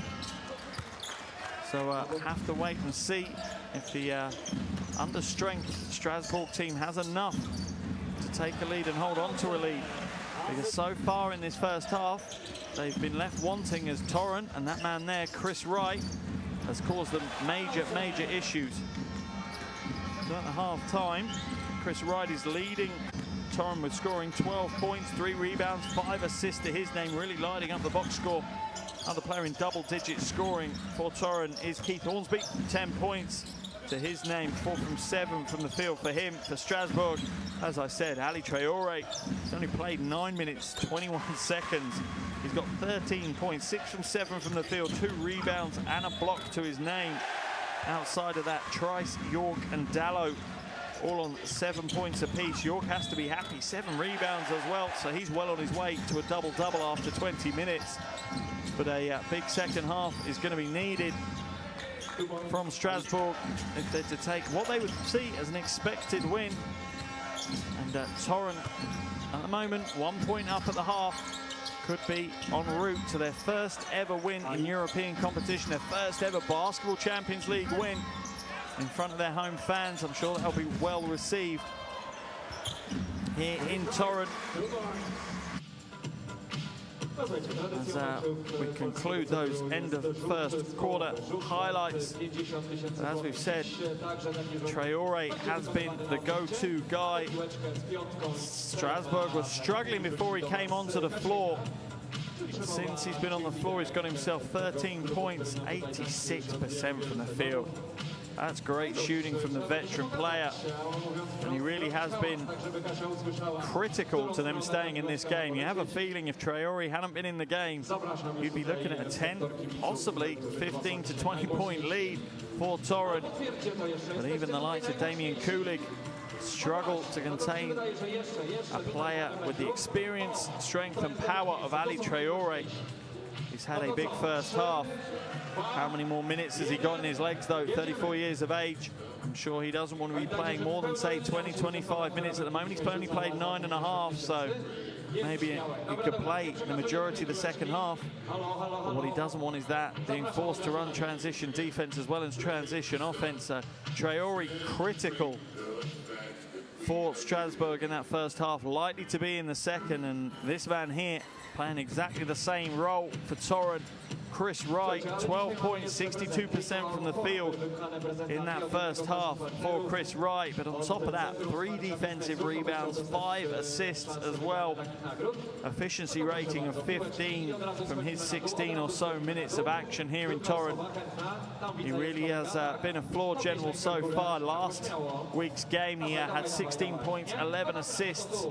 So have to wait and see if the under-strength Strasbourg team has enough to take a lead and hold on to a lead. Because so far in this first half, they've been left wanting as Torun, and that man there, Chris Wright, has caused them major issues. So at the half-time, Chris Wright is leading Torun with scoring 12 points, 3 rebounds, 5 assists to his name, really lighting up the box score. Other player in double-digit scoring for Torun is Keith Hornsby, 10 points to his name, 4 from 7 from the field for him. For Strasbourg, as I said, Ali Traore, he's only played 9 minutes, 21 seconds. He's got 13 points, 6 from 7 from the field, 2 rebounds and a block to his name. Outside of that, Trice, York and Dallow all on 7 points apiece. York has to be happy, 7 rebounds as well, so he's well on his way to a double-double after 20 minutes. But a big second half is going to be needed from Strasbourg if they're to take what they would see as an expected win. And Torun, at the moment, 1 point up at the half, could be en route to their first ever win in European competition, their first ever Basketball Champions League win in front of their home fans. I'm sure that'll be well received here in Torun. As we conclude those end of first quarter highlights. But as we've said, Traore has been the go-to guy. Strasbourg was struggling before he came onto the floor. Since he's been on the floor, he's got himself 13 points, 86% from the field. That's great shooting from the veteran player, and he really has been critical to them staying in this game. You have a feeling if Traore hadn't been in the game, you'd be looking at a 10, possibly 15 to 20 point lead for Torun. But even the likes of Damian Kulig struggle to contain a player with the experience, strength and power of Ali Traore. He's had a big first half. How many more minutes has he got in his legs, though? 34 years of age. I'm sure he doesn't want to be playing more than, say, 20, 25 minutes at the moment. He's only played 9.5, so maybe he could play the majority of the second half. But what he doesn't want is that, being forced to run transition defense as well as transition offense. Traore critical for Strasbourg in that first half, likely to be in the second. And this man here, playing exactly the same role for Torun. Chris Wright, 12 points, 62% from the field in that first half for Chris Wright. But on top of that, 3 defensive rebounds, 5 assists as well. Efficiency rating of 15 from his 16 or so minutes of action here in Torun. He really has been a floor general so far. Last week's game, he had 16 points, 11 assists.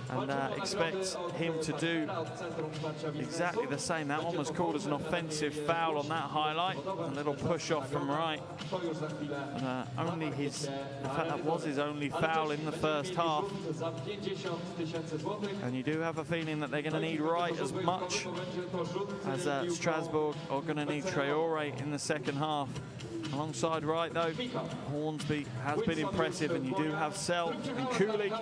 And expect him to do exactly the same. That one was called as an offensive foul on that highlight. A little push off from Wright. Only his, in fact, that was his only foul in the first half. And you do have a feeling that they're going to need Wright as much as Strasbourg are going to need Traore in the second half. Alongside Wright, though, Hornsby has been impressive, and you do have Sell and Cooley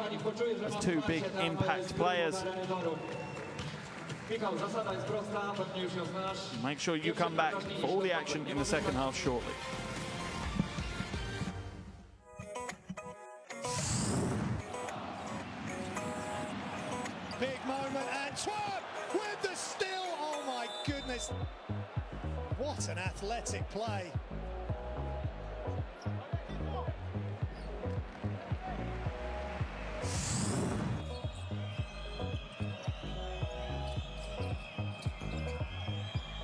as 2 big impact players. Make sure you come back for all the action in the second half shortly. Big moment, Antoine with the steal. Oh my goodness. What an athletic play.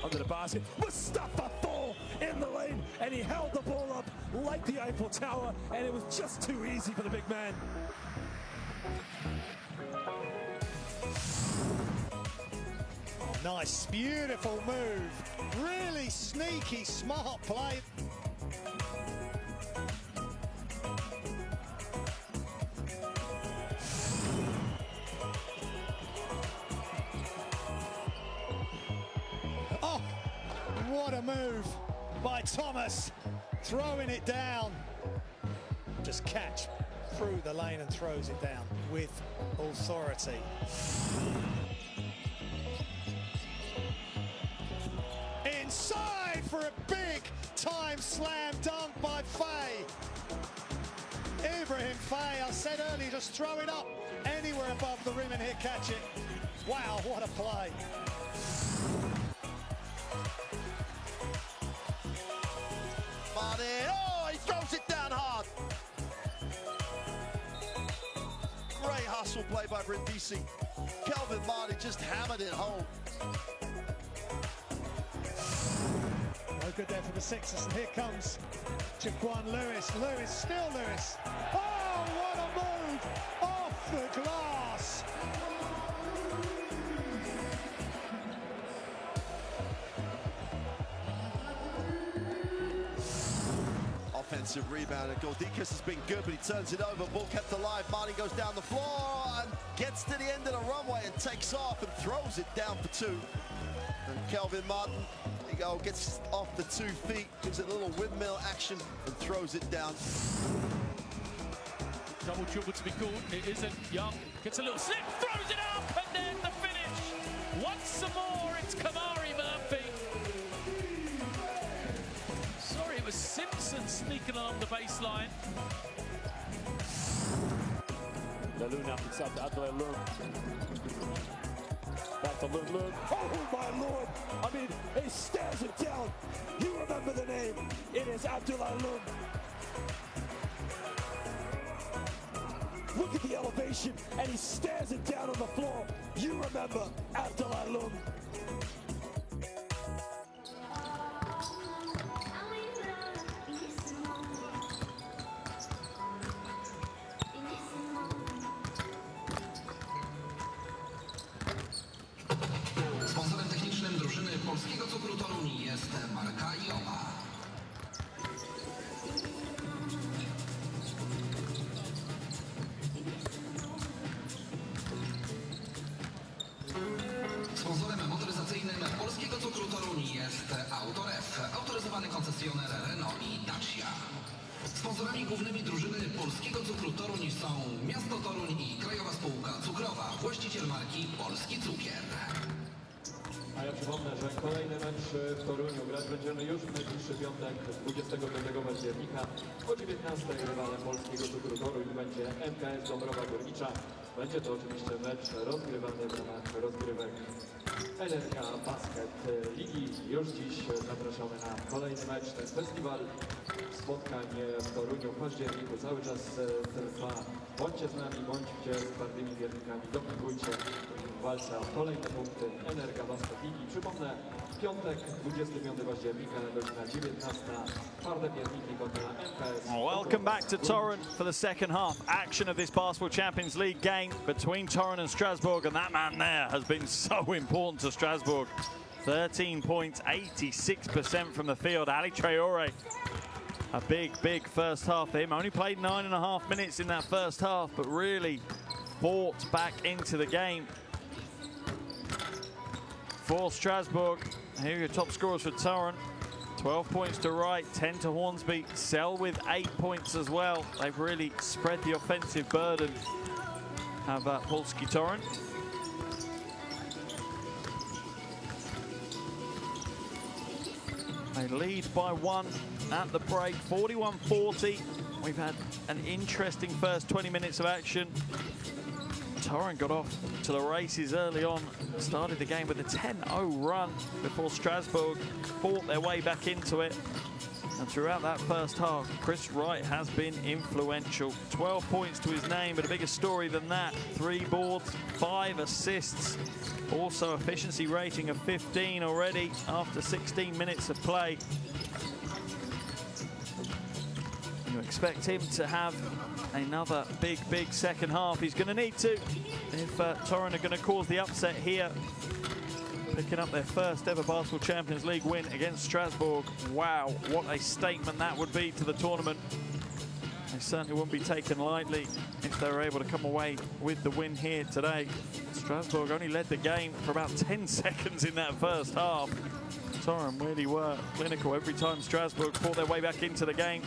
Under the basket, Mustafa Fall in the lane, and he held the ball up like the Eiffel Tower, and it was just too easy for the big man. Nice, beautiful move. Really sneaky, smart play. Oh, what a move by Thomas, throwing it down. Just catch through the lane and throws it down with authority. Inside for a big time slam dunk by Faye. Ibrahim Faye, I said earlier, just throw it up anywhere above the rim and he'll catch it. Wow, what a play. Martin, oh, he throws it down hard. Great hustle play by Brindisi. Kelvin Martin just hammered it home. No good there for the Sixers, and here comes Jaquan Lewis. Lewis, still Lewis. Oh, what a move off the glass. Offensive rebound, and Goldikas has been good, but he turns it over. Ball kept alive. Martin goes down the floor and gets to the end of the runway and takes off and throws it down for 2. And Kelvin Martin, there you go, gets off the 2 feet, gives it a little windmill action and throws it down. Double dribble to be called. It isn't. Young gets a little slip, throws it up, and then the finish. Once some more, it's Kamari Murphy. Sorry, it was Simpson sneaking along the baseline. Laluna inside to Abdullah Lund. Back to Lund. Oh my lord! I mean, he stares it down. You remember the name. It is Abdullah Lund. Look at the elevation, and he stares it down on the floor. You remember Abdullah Lund. Sponsorem technicznym drużyny Polskiego Cukru Torun jest marka Joma. Sponsorem motoryzacyjnym Polskiego Cukru Torun jest Autoref, autoryzowany koncesjoner Renault i Dacia. Sponsorami głównymi drużyny Polskiego Cukru Torun są Miasto Toruń i Krajowa Spółka Cukrowa, właściciel marki Polski Cukier. A ja przypomnę, że kolejny mecz w Toruniu grać będziemy już w najbliższy piątek 25 października o 19:00 rywalem Polskiego Cukru Torun będzie MKS Dąbrowa Górnicza. Będzie to oczywiście mecz rozgrywany w ramach rozgrywek NRK Basket Ligi. Już dziś zapraszamy na kolejny mecz. Ten festiwal spotkań w Toruniu w październiku cały czas trwa. Bądźcie z nami, bądźcie z twardymi wiernikami, dopingujcie w walce o kolejne punkty NRK Basket Ligi. Przypomnę, piątek, 25 października, godzina 19. Twarde wierniki kontra MPS. Welcome back to Torun for the second half action of this Basketball Champions League game between Torun and Strasbourg, and that man there has been so important to Strasbourg. 13 points, 86% from the field. Ali Traore, a big first half for him. Only played 9.5 minutes in that first half, but really fought back into the game for Strasbourg. Here are your top scorers for Torun. 12 points to Wright, 10 to Hornsby, Sell with 8 points as well. They've really spread the offensive burden. How about Polski Torun? They lead by 1 at the break, 41-40. We've had an interesting first 20 minutes of action. Torun got off to the races early on, started the game with a 10-0 run before Strasbourg fought their way back into it. And throughout that first half, Chris Wright has been influential. 12 points to his name, but a bigger story than that. 3 boards, 5 assists. Also efficiency rating of 15 already after 16 minutes of play. You expect him to have another big second half. He's going to need to if Torun are going to cause the upset here. Picking up their first ever Basketball Champions League win against Strasbourg. Wow, what a statement that would be to the tournament. They certainly wouldn't be taken lightly if they were able to come away with the win here today. Strasbourg only led the game for about 10 seconds in that first half. Torun really were clinical every time Strasbourg fought their way back into the game.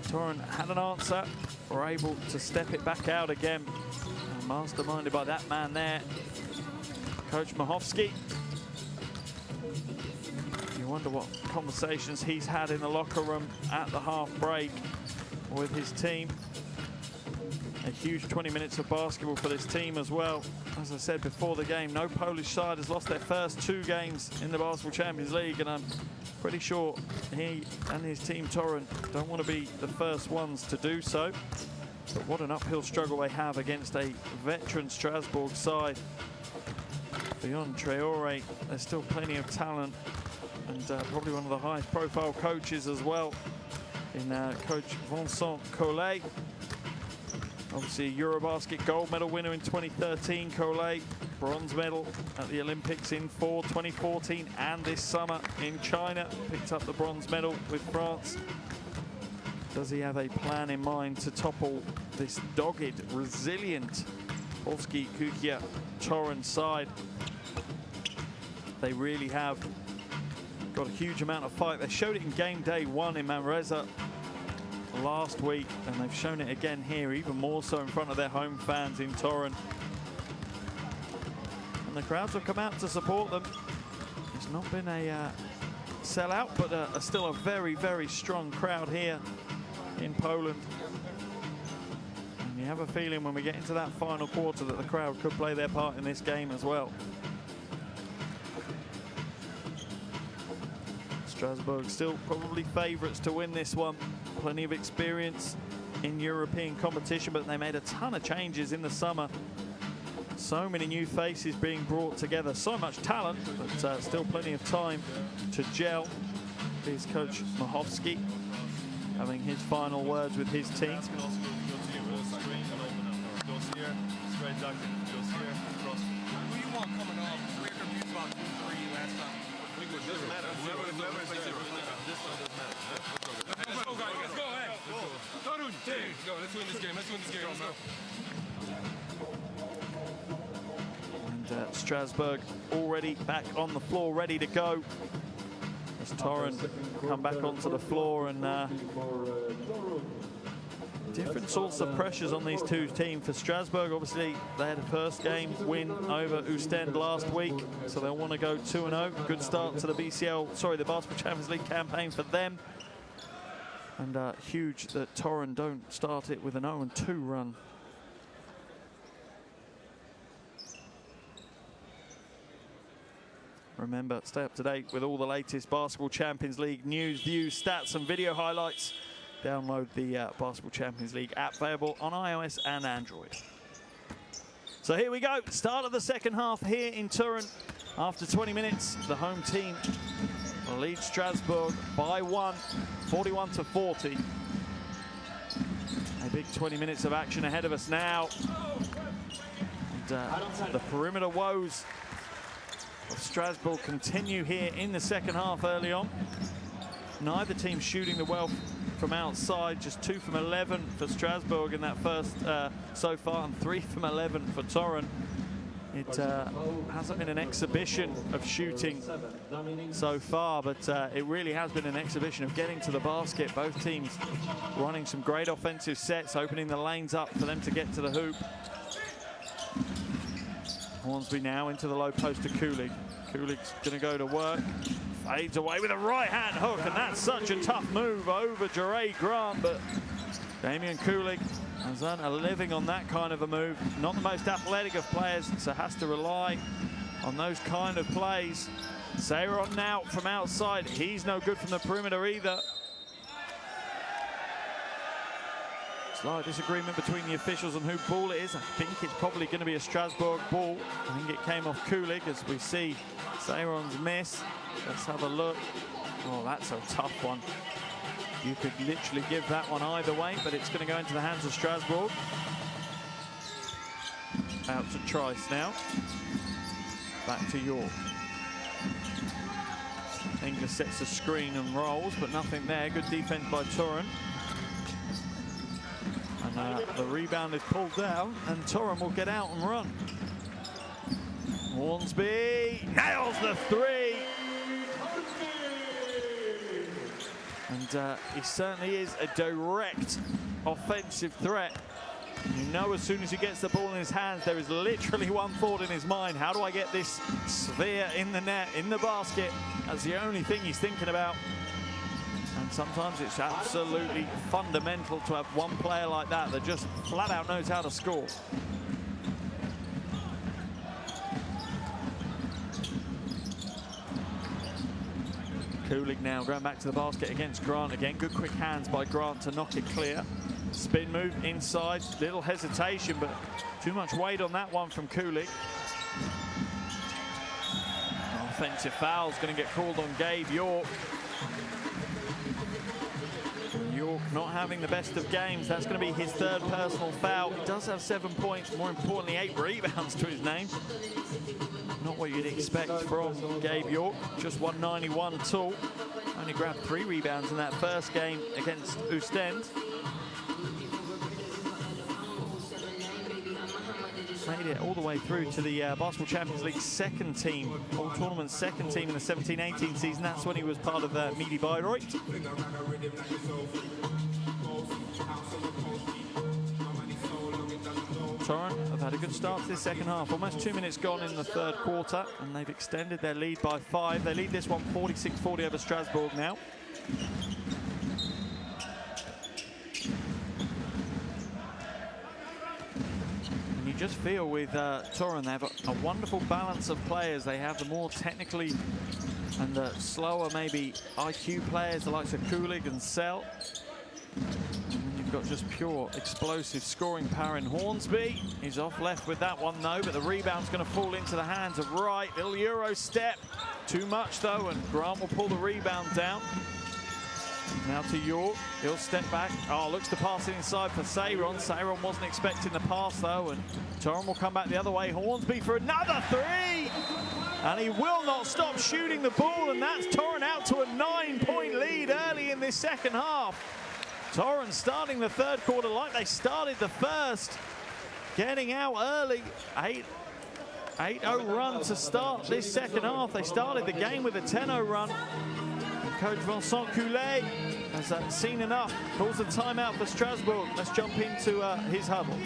Torun had an answer, were able to step it back out again. And masterminded by that man there, Coach Machovsky. You wonder what conversations he's had in the locker room at the half break with his team. A huge 20 minutes of basketball for this team as well. As I said before the game, no Polish side has lost their first 2 games in the Basketball Champions League, and I'm pretty sure he and his team Torun don't want to be the first ones to do so. But what an uphill struggle they have against a veteran Strasbourg side. Beyond Traore, there's still plenty of talent, and probably one of the highest profile coaches as well in Coach Vincent Collet. Obviously a Eurobasket gold medal winner in 2013, Collet. Bronze medal at the Olympics in 2014 and this summer in China. Picked up the bronze medal with France. Does he have a plan in mind to topple this dogged, resilient Polski Cukier Torun side? They really have got a huge amount of fight. They showed it in game day 1 in Manresa last week, and they've shown it again here, even more so in front of their home fans in Torun. And the crowds have come out to support them. It's not been a sellout, but still a very strong crowd here in Poland. And you have a feeling when we get into that final quarter that the crowd could play their part in this game as well. Strasbourg still probably favourites to win this one. Plenty of experience in European competition, but they made a ton of changes in the summer. So many new faces being brought together, so much talent, but still plenty of time to gel. Here's Coach Machovsky having his final words with his team. Doesn't matter. Whoever is there. This one doesn't matter. Let's go, guys. Let's go. Hey. Torun. Let's go. Let's win this game. Let's win this game. Let's go. And Strasbourg already back on the floor, ready to go. As Torun come back onto the floor, and different sorts of pressures on these two teams. For Strasbourg, obviously, they had a first game win over Ostend last week, so they'll want to go 2-0. Good start to the the Basketball Champions League campaign for them. And huge that Torun don't start it with an 0-2 run. Remember, stay up to date with all the latest Basketball Champions League news, views, stats, and video highlights. Download the Basketball Champions League app, available on iOS and Android. So here we go, start of the second half here in Turin. After 20 minutes, the home team leads Strasbourg by 1, 41-40. A big 20 minutes of action ahead of us now. And the perimeter woes of Strasbourg continue here in the second half early on. Neither team shooting the well from outside, just 2 from 11 for Strasbourg in that first so far, and 3 from 11 for Torun. It hasn't been an exhibition of shooting so far, but it really has been an exhibition of getting to the basket. Both teams running some great offensive sets, opening the lanes up for them to get to the hoop. Hornsby now into the low post to Kulig. Kulig's going to go to work. Fades away with a right-hand hook, and that's such a tough move over Jure Grant, but Damian Kulig has done a living on that kind of a move. Not the most athletic of players, so has to rely on those kind of plays. Sayron now from outside. He's no good from the perimeter either. Slight disagreement between the officials on who ball it is. I think it's probably going to be a Strasbourg ball. I think it came off Kulig as we see Sayron's miss. Let's have a look. Oh, that's a tough one. You could literally give that one either way, but it's going to go into the hands of Strasbourg. Out to Trice now. Back to York. Ingler sets the screen and rolls, but nothing there. Good defense by Torun. And the rebound is pulled down, and Torun will get out and run. Hornsby nails the 3. And he certainly is a direct offensive threat. You know, as soon as he gets the ball in his hands, there is literally one thought in his mind: how do I get this sphere in the net, in the basket? That's the only thing he's thinking about. And sometimes it's absolutely fundamental to have one player like that that just flat out knows how to score. Kulig now going back to the basket against Grant again. Good quick hands by Grant to knock it clear. Spin move inside, little hesitation, but too much weight on that one from Kulig. Offensive foul is going to get called on Gabe York. York not having the best of games. That's going to be his 3rd personal foul. He does have 7 points, more importantly 8 rebounds to his name. Not what you'd expect from Gabe York. Just 191 tall. Only grabbed 3 rebounds in that first game against Oostend. Made it all the way through to the Basketball Champions League 2nd team, all tournament 2nd team in the 17-18 season. That's when he was part of Midi Bayreuth. Torun have had a good start to this second half. Almost 2 minutes gone in the 3rd quarter, and they've extended their lead by 5. They lead this one 46-40 over Strasbourg now. And you just feel with Torun, they have a wonderful balance of players. They have the more technically and the slower, maybe IQ players, the likes of Kulig and Sell. You've got just pure explosive scoring power in Hornsby. He's off left with that one though, but the rebound's going to fall into the hands of Wright. Little Euro step. Too much though, and Grant will pull the rebound down. Now to York. He'll step back. Oh, looks to pass it inside for Sayron. Sayron wasn't expecting the pass though, and Torun will come back the other way. Hornsby for another 3! And he will not stop shooting the ball, and that's Torun out to a 9-point lead early in this second half. Torun starting the 3rd quarter like they started the 1st, getting out early. 8-0 run to start this second half. They started the game with a 10-0 run. And Coach Vincent Coulet has seen enough. Calls a timeout for Strasbourg. Let's jump into his huddle.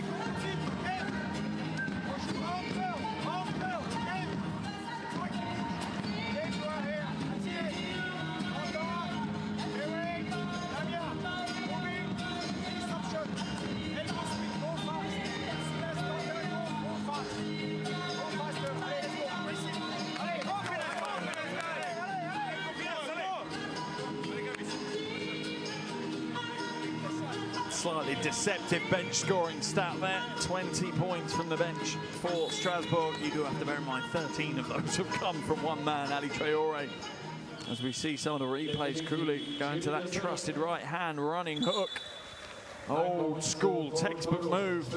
slightly deceptive bench scoring stat there. 20 points from the bench for Strasbourg. You do have to bear in mind 13 of those have come from one man, Ali Traore. As we see some of the replays, Kulik going to that trusted right hand running hook. Old school textbook move.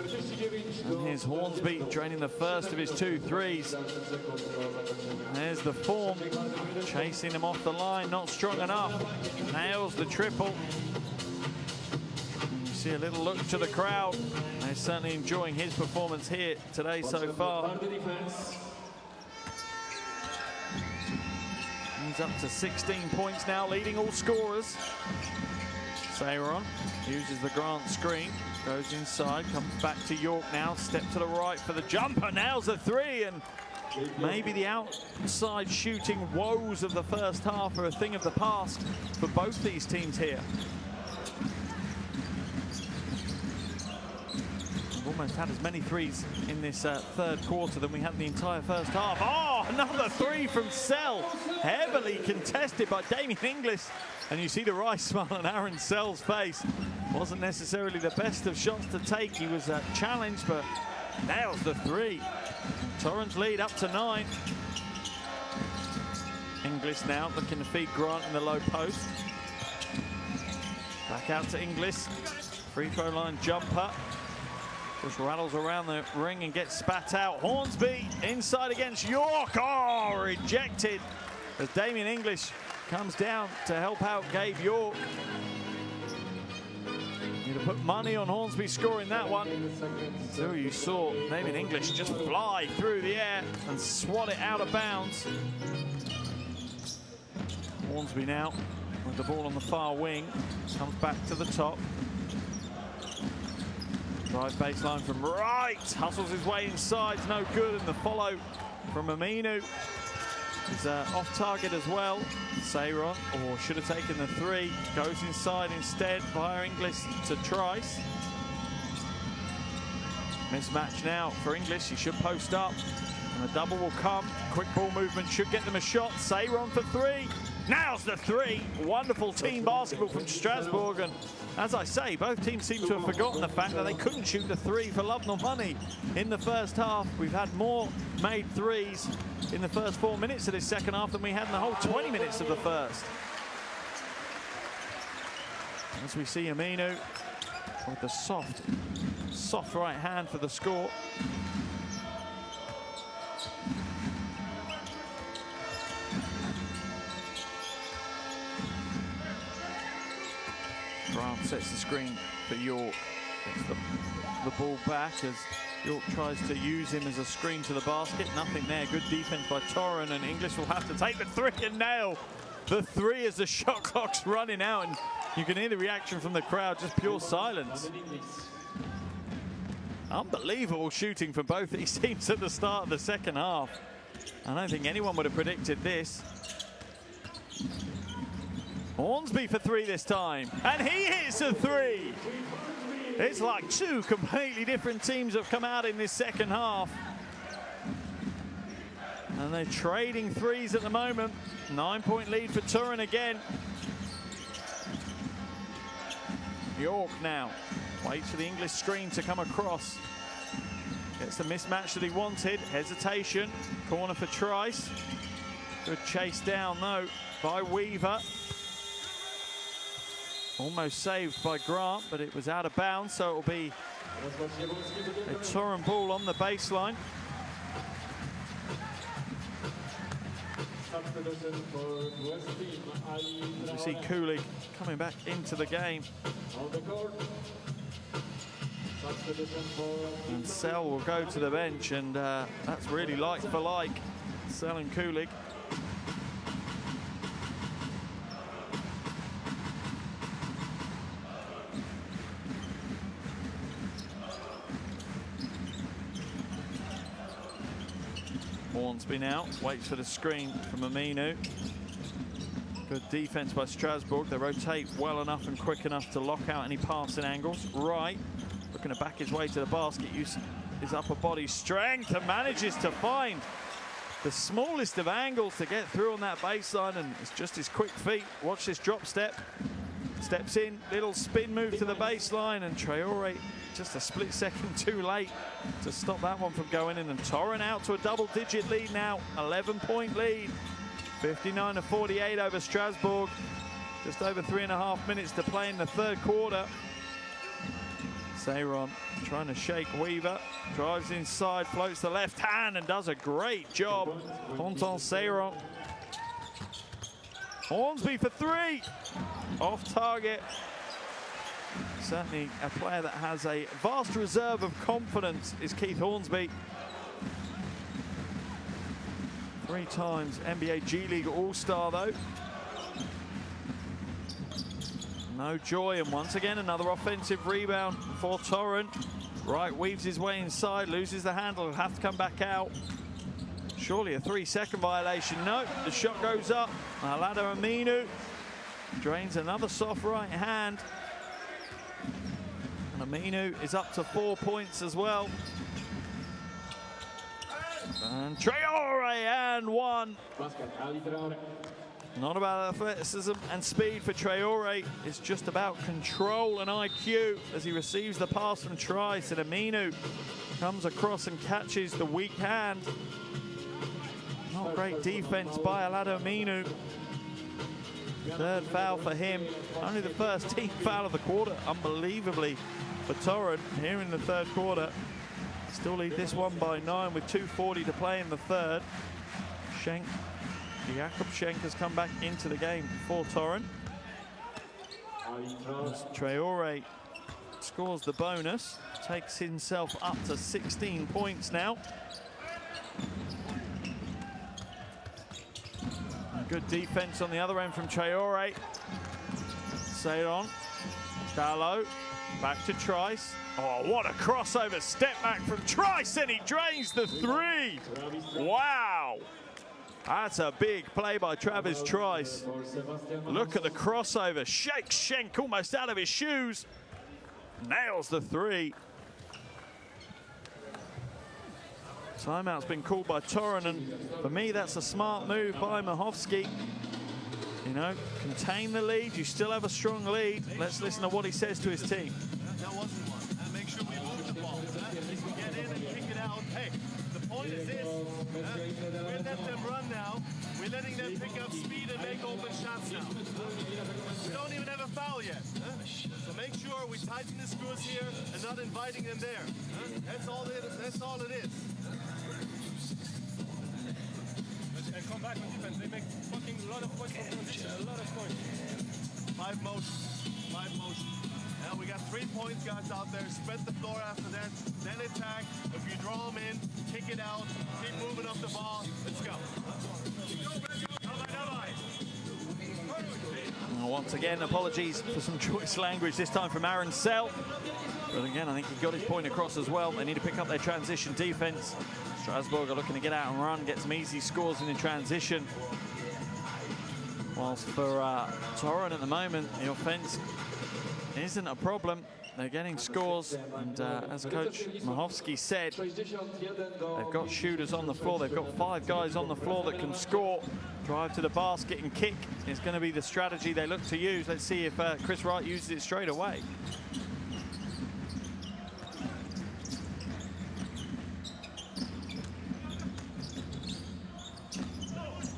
And here's Hornsby draining the first of his 2 threes. There's the form, chasing him off the line, not strong enough. Nails the triple. You see a little look to the crowd. They're certainly enjoying his performance here today so far. He's up to 16 points now, leading all scorers. Sayron uses the Grant screen, goes inside, comes back to York now, step to the right for the jumper, nails the 3, and maybe the outside shooting woes of the first half are a thing of the past for both these teams here. We've almost had as many threes in this third quarter than we had in the entire first half. Oh, another 3 from Sell, heavily contested by Damien Inglis. And you see the wry smile on Aaron Sell's face. Wasn't necessarily the best of shots to take. He was challenged, but nails the 3. Torrun's lead up to 9. Inglis now looking to feed Grant in the low post. Back out to Inglis. Free throw line jumper. Just rattles around the ring and gets spat out. Hornsby inside against York. Oh, rejected as Damien Inglis comes down to help out Gabe York. Need to put money on Hornsby scoring that one. So you saw Damien Inglis just fly through the air and swat it out of bounds. Hornsby now with the ball on the far wing. Comes back to the top. Drive baseline from right. Hustles his way inside. It's no good. And the follow from Aminu is off target as well. Sayron, or should have taken the 3, goes inside instead via Inglis to Trice. Mismatch now for Inglis. He should post up, and the double will come. Quick ball movement should get them a shot. Sayron for 3. Nails the 3. Wonderful team basketball from Strasbourg. And as I say, both teams seem to have forgotten the fact that they couldn't shoot the 3 for love nor money in the first half. We've had more made 3s in the first 4 minutes of this second half than we had in the whole 20 minutes of the first. As we see Aminu with the soft right hand for the score. Grant sets the screen for York. Gets the ball back as York tries to use him as a screen to the basket. Nothing there. Good defense by Torun, and Inglis will have to take the 3 and nail the 3 as the shot clock's running out. And you can hear the reaction from the crowd, just pure silence. Unbelievable shooting for both these teams at the start of the second half. I don't think anyone would have predicted this. Hornsby for 3 this time, and he hits a 3. It's like 2 completely different teams have come out in this second half. And they're trading 3s at the moment. 9-point lead for Torun again. York now waits for the English screen to come across. Gets the mismatch that he wanted. Hesitation. Corner for Trice. Good chase down though by Weaver. Almost saved by Grant, but it was out of bounds, so it'll be a Torun ball on the baseline. We see Kulik coming back into the game. And Sell will go to the bench, and that's really like for like. Sell and Kulik. Hornsby now waits for the screen from Aminu. Good defense by Strasbourg. They rotate well enough and quick enough to lock out any passing angles. Right, looking to back his way to the basket, use his upper body strength, and manages to find the smallest of angles to get through on that baseline, and it's just his quick feet. Watch this drop step. steps in, little spin move to the baseline, and Traore just a split second too late to stop that one from going in. And Torun out to a double-digit lead now, 11-point lead, 59-48 over Strasbourg. Just over 3.5 minutes to play in the third quarter. Seyron trying to shake Weaver, drives inside, floats the left hand, and does a great job. Ponton Seyron. Hornsby for three, off target. Certainly a player that has a vast reserve of confidence is Keith Hornsby. 3 times NBA G League All-Star though. No joy, and once again another offensive rebound for Torun. Wright weaves his way inside, loses the handle, will have to come back out. Surely a 3-second violation. No, the shot goes up. Alado Aminu drains another soft right hand. And Aminu is up to 4 points as well. And Traore and one. Not about athleticism and speed for Traore. It's just about control and IQ as he receives the pass from Trice, and Aminu comes across and catches the weak hand. Not great defense by Alado Aminu. Third foul for him. Only the first team foul of the quarter, unbelievably, for Torun here in the third quarter. Still lead this one by 9 with 2:40 to play in the third. Jakob Schenk has come back into the game for Torun. Traore scores the bonus, takes himself up to 16 points now. Good defense on the other end from Traore. Seyron, Dallo, back to Trice. Oh, what a crossover step back from Trice, and he drains the three. Wow. That's a big play by Travis Trice. Look at the crossover. Shakes Schenk almost out of his shoes. Nails the three. Timeout's been called by Torun, and for me, that's a smart move by Mahovsky. You know, contain the lead. You still have a strong lead. Let's listen to what he says to his team. That wasn't one. And make sure we move the ball. Get in and kick it out. Hey, the point is this. We let them run now. We're letting them pick up speed and make open shots now. We don't even have a foul yet. So make sure we tighten the screws here and not inviting them there. That's all it is. That's all it is. And come back on defense. They make fucking a lot of points from transition. A lot of points. 5 motion. 5 motion. Now we got 3 points guys out there. Spread the floor after that. Then attack. If you draw them in, kick it out. Keep moving up the ball. Let's go. Once again, apologies for some choice language, this time from Aaron Sell. But again, I think he got his point across as well. They need to pick up their transition defense. Strasbourg are looking to get out and run, get some easy scores in the transition. Whilst for Torun at the moment, the offense isn't a problem. They're getting scores, and as Coach Mahovsky said, they've got shooters on the floor. They've got 5 guys on the floor that can score. Drive to the basket and kick is going to be the strategy they look to use. Let's see if Chris Wright uses it straight away.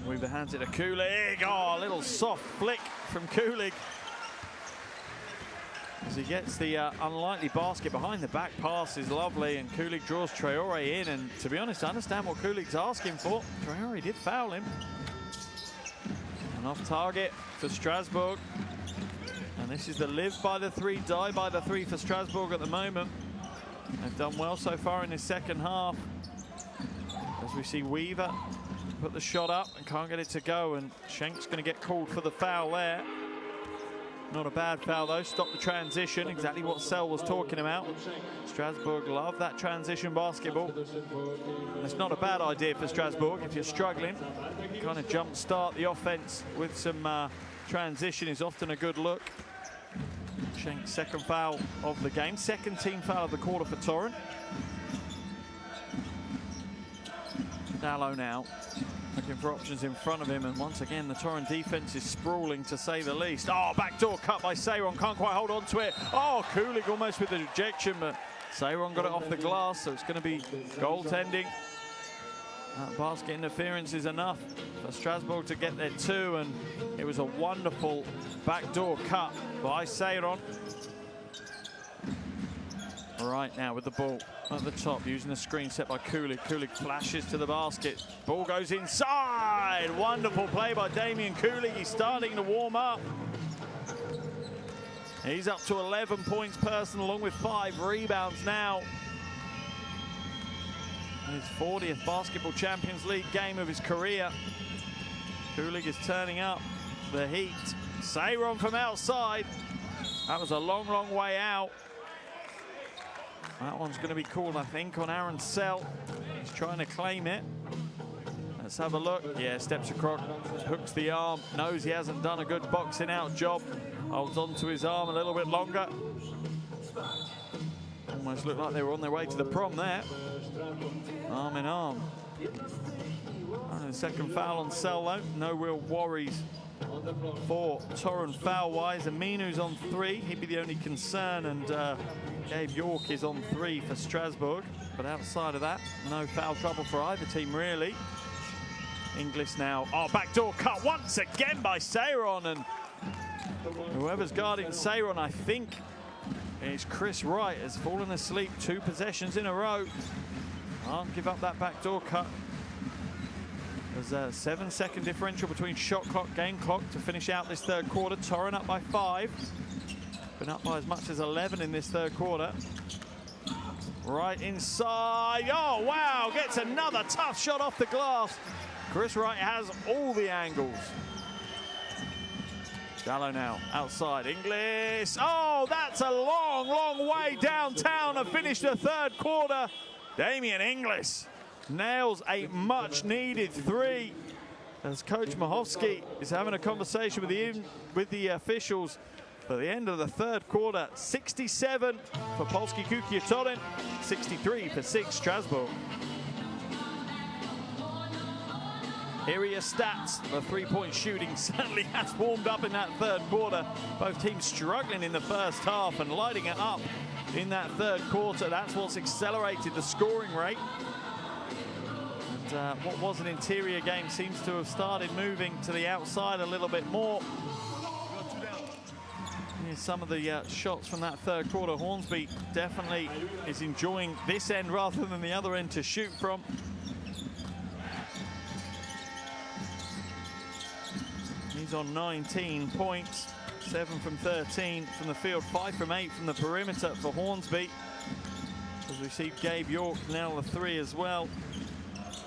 Weaver hands it to Kulig. Oh, a little soft flick from Kulig as he gets the unlikely basket. Behind the back pass is lovely, and Kulig draws Traore in. And to be honest, I understand what Kulig's asking for. Traore did foul him. And off target for Strasbourg. And this is the live by the 3, die by the 3 for Strasbourg at the moment. They've done well so far in this second half. As we see Weaver put the shot up and can't get it to go, and Schenk's going to get called for the foul there. Not a bad foul though, stop the transition, exactly what Sell was talking about. Strasbourg love that transition basketball. And it's not a bad idea for Strasbourg if you're struggling. Kind of jump start the offense with some transition is often a good look. Schenk's second foul of the game, second team foul of the quarter for Torun. Dallo now. Looking for options in front of him, and once again the Torun defense is sprawling to say the least. Oh, backdoor cut by Seiron, can't quite hold on to it. Oh, Kulig almost with the rejection, but Seiron got it off the glass, so it's going to be goaltending. That basket interference is enough for Strasbourg to get their 2, and it was a wonderful backdoor cut by Seiron. Right now with the ball at the top, using the screen set by Kulig. Kulig flashes to the basket. Ball goes inside. Wonderful play by Damien Kulig. He's starting to warm up. He's up to 11 points personal, along with 5 rebounds now. His 40th Basketball Champions League game of his career. Kulig is turning up the heat. Seiron from outside. That was a long, long way out. That one's going to be called, I think, on Aaron Sell. He's trying to claim it. Let's have a look. Yeah, steps across, hooks the arm, knows he hasn't done a good boxing out job. Holds on to his arm a little bit longer. Almost looked like they were on their way to the prom there. Arm in arm. And a second foul on Sell, though. No real worries for Torun foul-wise. Aminu's on 3. He'd be the only concern, and Gabe York is on 3 for Strasbourg. But outside of that, no foul trouble for either team, really. Inglis now. Oh, backdoor cut once again by Seiron, and whoever's guarding Seiron, I think, is Chris Wright, has fallen asleep 2 possessions in a row. Can't give up that backdoor cut. There's a 7-second differential between shot clock, game clock to finish out this third quarter. Torun up by 5. Been up by as much as 11 in this third quarter. Right inside. Oh, wow. Gets another tough shot off the glass. Chris Wright has all the angles. Gallo now outside. Inglis. Oh, that's a long, long way downtown to finish the third quarter. Damien Inglis nails a much-needed 3 as Coach Mahovsky is having a conversation with the officials at the end of the third quarter. 67 for Polski Cukier Torun, 63 for SIG Strasbourg. Here are your stats. The 3-point shooting certainly has warmed up in that third quarter. Both teams struggling in the first half and lighting it up in that third quarter. That's what's accelerated the scoring rate. And what was an interior game seems to have started moving to the outside a little bit more. Here's some of the shots from that third quarter. Hornsby definitely is enjoying this end rather than the other end to shoot from. He's on 19 points, 7 from 13 from the field, 5 from 8 from the perimeter for Hornsby. As we see Gabe York nail the 3 as well.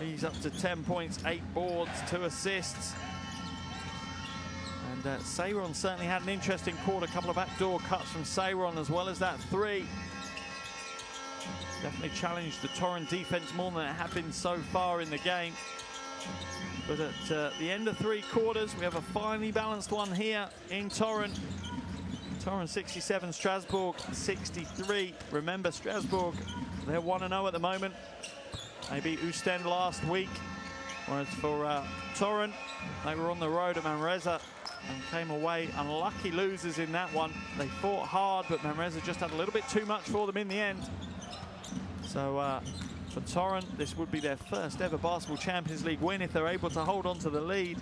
He's up to 10 points, 8 boards, 2 assists. And Seiron certainly had an interesting quarter, a couple of backdoor cuts from Seiron as well as that 3. Definitely challenged the Torun defense more than it had been so far in the game. But at the end of 3 quarters, we have a finely balanced one here in Torun. Torun 67, Strasbourg 63. Remember, Strasbourg, they're 1-0 at the moment. They beat Ostend last week. Whereas for Torun, they were on the road at Manresa and came away unlucky losers in that one. They fought hard, but Manresa just had a little bit too much for them in the end. So for Torun, this would be their first ever Basketball Champions League win if they're able to hold on to the lead.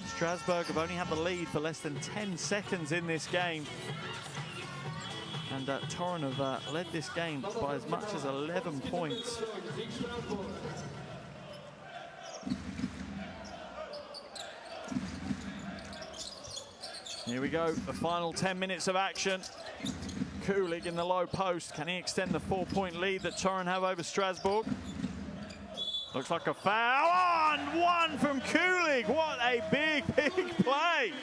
Strasbourg have only had the lead for less than 10 seconds in this game. And Torun have led this game by as much as 11 points. Here we go, the final 10 minutes of action. Kulig in the low post. Can he extend the 4-point lead that Torun have over Strasbourg? Looks like a foul. And 1 from Kulig. What a big, big play.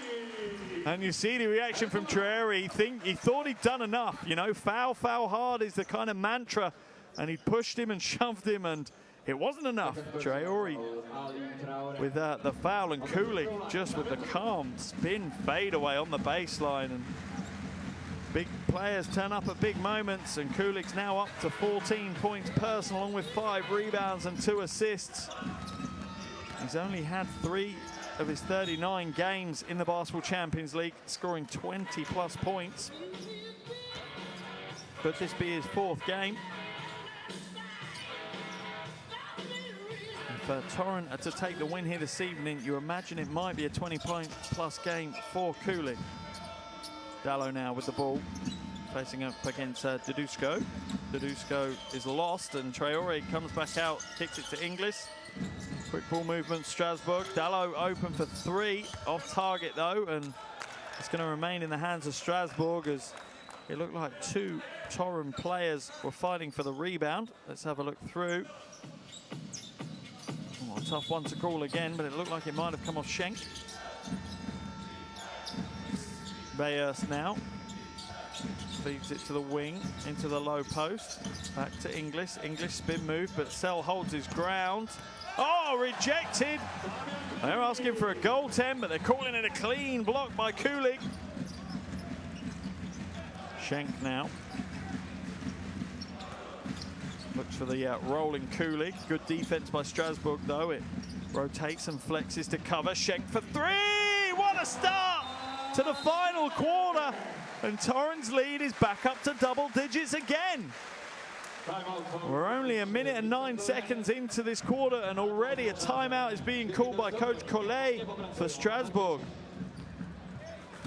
And you see the reaction from Traore. He thought he'd done enough. You know, foul hard is the kind of mantra. And he pushed him and shoved him, and it wasn't enough. Traore with the foul, and Kulig just with the calm spin fade away on the baseline. And big players turn up at big moments, and Kulig's now up to 14 points personal, along with 5 rebounds and 2 assists. He's only had 3 of his 39 games in the Basketball Champions League, scoring 20+ points. Could this be his 4th game? For Torun to take the win here this evening, you imagine it might be a 20-point+ game for Kulik. Dallo now with the ball, facing up against Dudusko. Dudusko is lost, and Traore comes back out, kicks it to Inglis. Quick ball movement, Strasbourg. Dallo open for 3, off target though, and it's going to remain in the hands of Strasbourg, as it looked like 2 Torun players were fighting for the rebound. Let's have a look through. Oh, a tough one to call again, but it looked like it might have come off Schenk. Bayers now feeds it to the wing, into the low post. Back to Inglis. Inglis spin move, but Sell holds his ground. Oh, rejected. They're asking for a goaltend, but they're calling it a clean block by Kulik. Schenk now. Looks for the rolling Kulik. Good defense by Strasbourg, though. It rotates and flexes to cover. Schenk for 3. What a start to the final quarter. And Torun's lead is back up to double digits again. We're only 1 minute and 9 seconds into this quarter, and already a timeout is being called by Coach Collet for Strasbourg.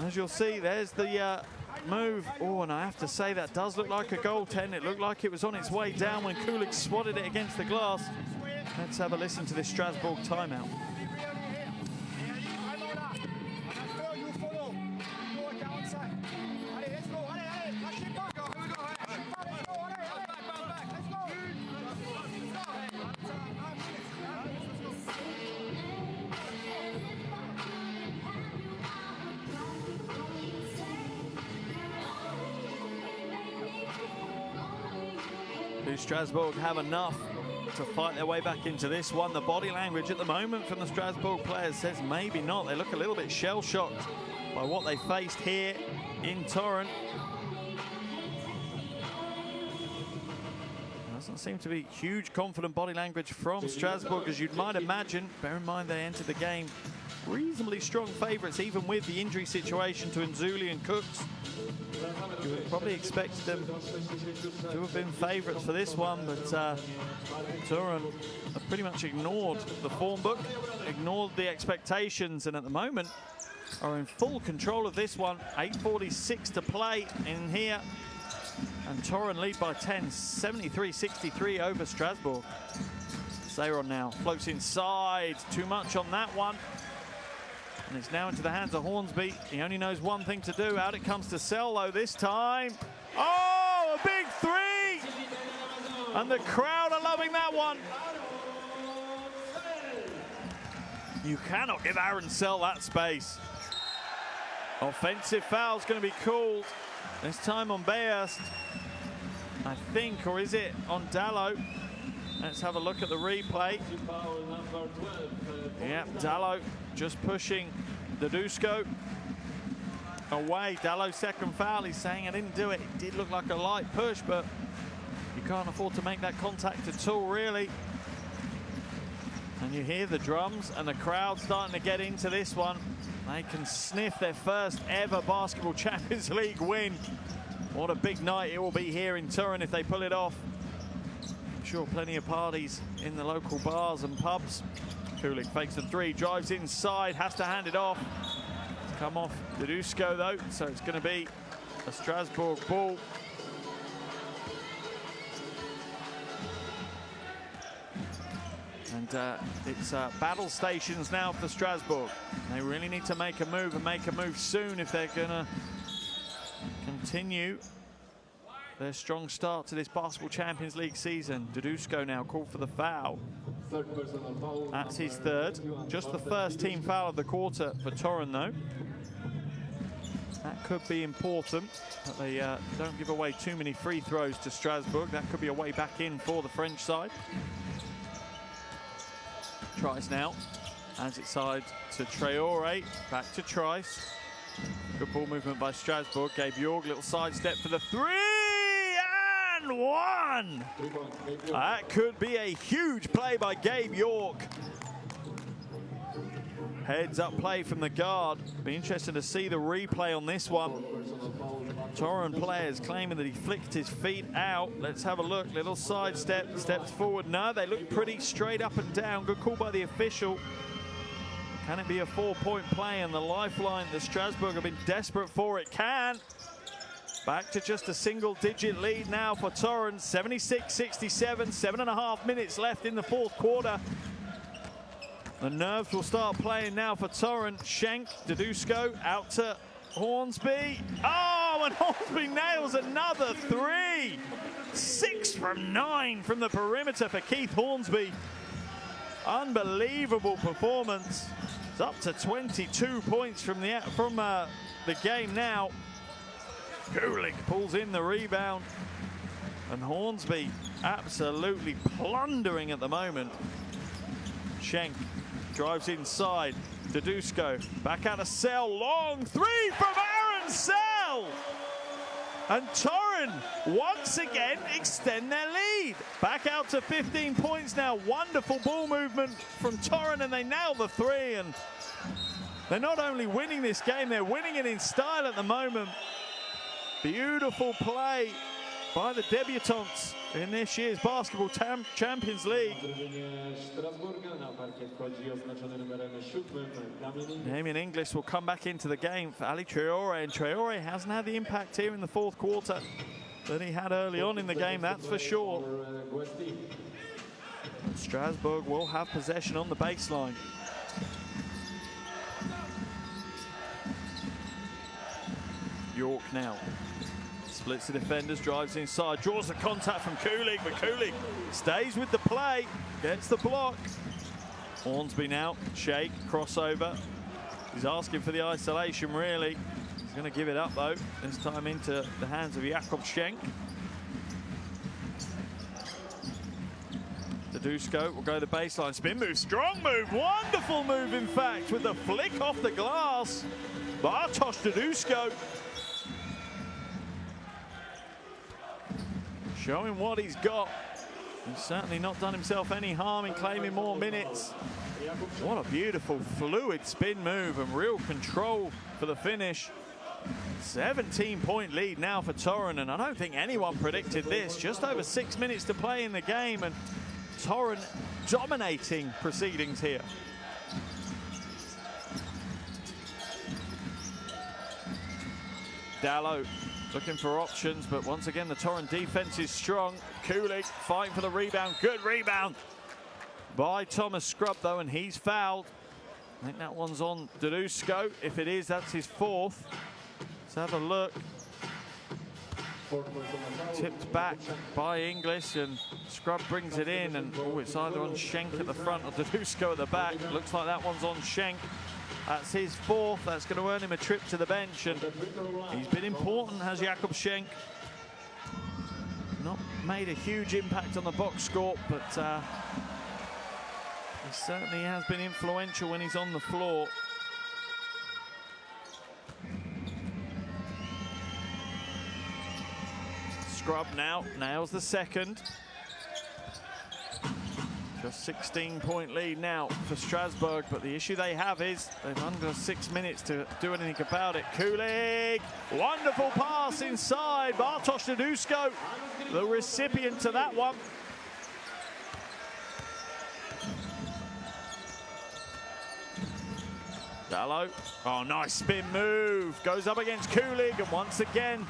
As you'll see, there's the move. Oh, and I have to say that does look like a goaltend. It looked like it was on its way down when Kulik swatted it against the glass. Let's have a listen to this Strasbourg timeout. Do Strasbourg have enough to fight their way back into this one? The body language at the moment from the Strasbourg players says maybe not. They look a little bit shell-shocked by what they faced here in Torun. Doesn't seem to be huge confident body language from Strasbourg, as you might imagine. Bear in mind they entered the game reasonably strong favourites, even with the injury situation to Nzuli and Cooks. You would probably expect them to have been favourites for this one, but Torun have pretty much ignored the form book, ignored the expectations, and at the moment are in full control of this one. 8:46 to play in here, and Torun lead by 10, 73-63 over Strasbourg. Sayron now floats inside, too much on that one. And it's now into the hands of Hornsby. He only knows one thing to do. Out it comes to Sello this time. Oh, a big 3! And the crowd are loving that one. You cannot give Aaron Sell that space. Offensive foul's going to be called. This time on Bayerst, I think, or is it on Dallo? Let's have a look at the replay. Yep, Dallo just pushing Dudusko away. Dallo's second foul. He's saying, I didn't do it. It did look like a light push, but you can't afford to make that contact at all, really. And you hear the drums and the crowd starting to get into this one. They can sniff their first ever Basketball Champions League win. What a big night it will be here in Torun if they pull it off. I'm sure plenty of parties in the local bars and pubs. Kulik fakes the 3, drives inside, has to hand it off. It's come off Dudusko though, so it's going to be a Strasbourg ball. And it's battle stations now for Strasbourg. They really need to make a move, and make a move soon if they're going to continue their strong start to this Basketball Champions League season. Dudusko now called for the foul. That's his 3rd. Just the first team foul of the quarter for Torun, though. That could be important, but they don't give away too many free throws to Strasbourg. That could be a way back in for the French side. Trice now, as it side to Traore, back to Trice. Good ball movement by Strasbourg. Gabe York, little sidestep for the 3, and 1! That could be a huge play by Gabe York. Heads up play from the guard. Be interested to see the replay on this one. Torun players claiming that he flicked his feet out. Let's have a look. Little sidestep, steps forward. No, they look pretty straight up and down. Good call by the official. Can it be a 4-point play? And the lifeline that Strasbourg have been desperate for, it can. Back to just a single-digit lead now for Torun. 76-67, 7.5 minutes left in the fourth quarter. The nerves will start playing now for Torun. Schenk, Dedusko, out to Hornsby. Oh, and Hornsby nails another three. 6 from 9 from the perimeter for Keith Hornsby. Unbelievable performance. It's up to 22 points from the game now. Kulik pulls in the rebound. And Hornsby absolutely plundering at the moment. Schenk drives inside. Dedusko back out of Sell. Long three from Aaron Sell. And Torun once again extend their lead. Back out to 15 points now. Wonderful ball movement from Torun, and they nail the three. And they're not only winning this game, they're winning it in style at the moment. Beautiful play by the debutantes in this year's Basketball Champions League. Damien Inglis will come back into the game for Ali Traore, and Traore hasn't had the impact here in the fourth quarter that he had early on in the game, that's for sure. Strasbourg will have possession on the baseline. York now. Splits the defenders, drives inside, draws the contact from Kulik, but Kulik stays with the play, gets the block. Hornsby now, shake, crossover. He's asking for the isolation, really. He's going to give it up, though, this time into the hands of Jakob Schenk. Dedusko will go the baseline, spin move, strong move, wonderful move, in fact, with the flick off the glass. Bartosz Dedusko. Showing what he's got. He's certainly not done himself any harm in claiming more minutes. What a beautiful fluid spin move and real control for the finish. 17-point lead now for Torun, and I don't think anyone predicted this. Just over 6 minutes to play in the game, and Torun dominating proceedings here. Dallo looking for options, but once again, the Torun defense is strong. Kulik fighting for the rebound. Good rebound by Thomas Scrubb, though, and he's fouled. I think that one's on Dedusko. If it is, that's his fourth. Let's have a look. Tipped back by English, and Scrubb brings it in, and oh, it's either on Schenk at the front or Dedusko at the back. Looks like that one's on Schenk. That's his fourth. That's going to earn him a trip to the bench, and he's been important, has Jakob Schenk. Not made a huge impact on the box score, but he certainly has been influential when he's on the floor. Scrubb now nails the second. Just 16-point lead now for Strasbourg, but the issue they have is they've under 6 minutes to do anything about it. Kulik, wonderful pass inside. Bartosz Dedusko, the recipient to that one. Dallo, oh, nice spin move. Goes up against Kulik, and once again,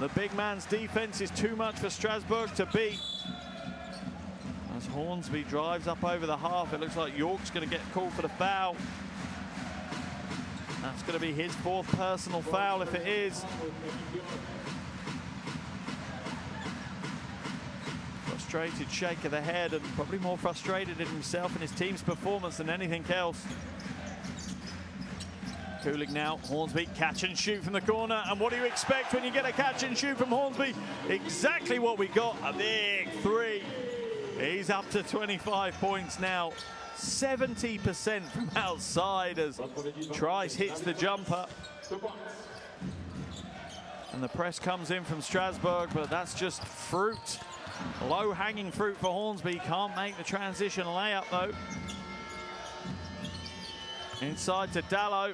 the big man's defense is too much for Strasbourg to beat. As Hornsby drives up over the half, it looks like York's going to get called for the foul. That's going to be his fourth personal foul if it is. Frustrated shake of the head, and probably more frustrated in himself and his team's performance than anything else. Kulik now, Hornsby, catch and shoot from the corner. And what do you expect when you get a catch and shoot from Hornsby? Exactly what we got, a big three. He's up to 25 points now. 70% from outside as Trice hits the jumper. And the press comes in from Strasbourg, but that's just fruit. Low-hanging fruit for Hornsby. Can't make the transition layup, though. Inside to Dallo.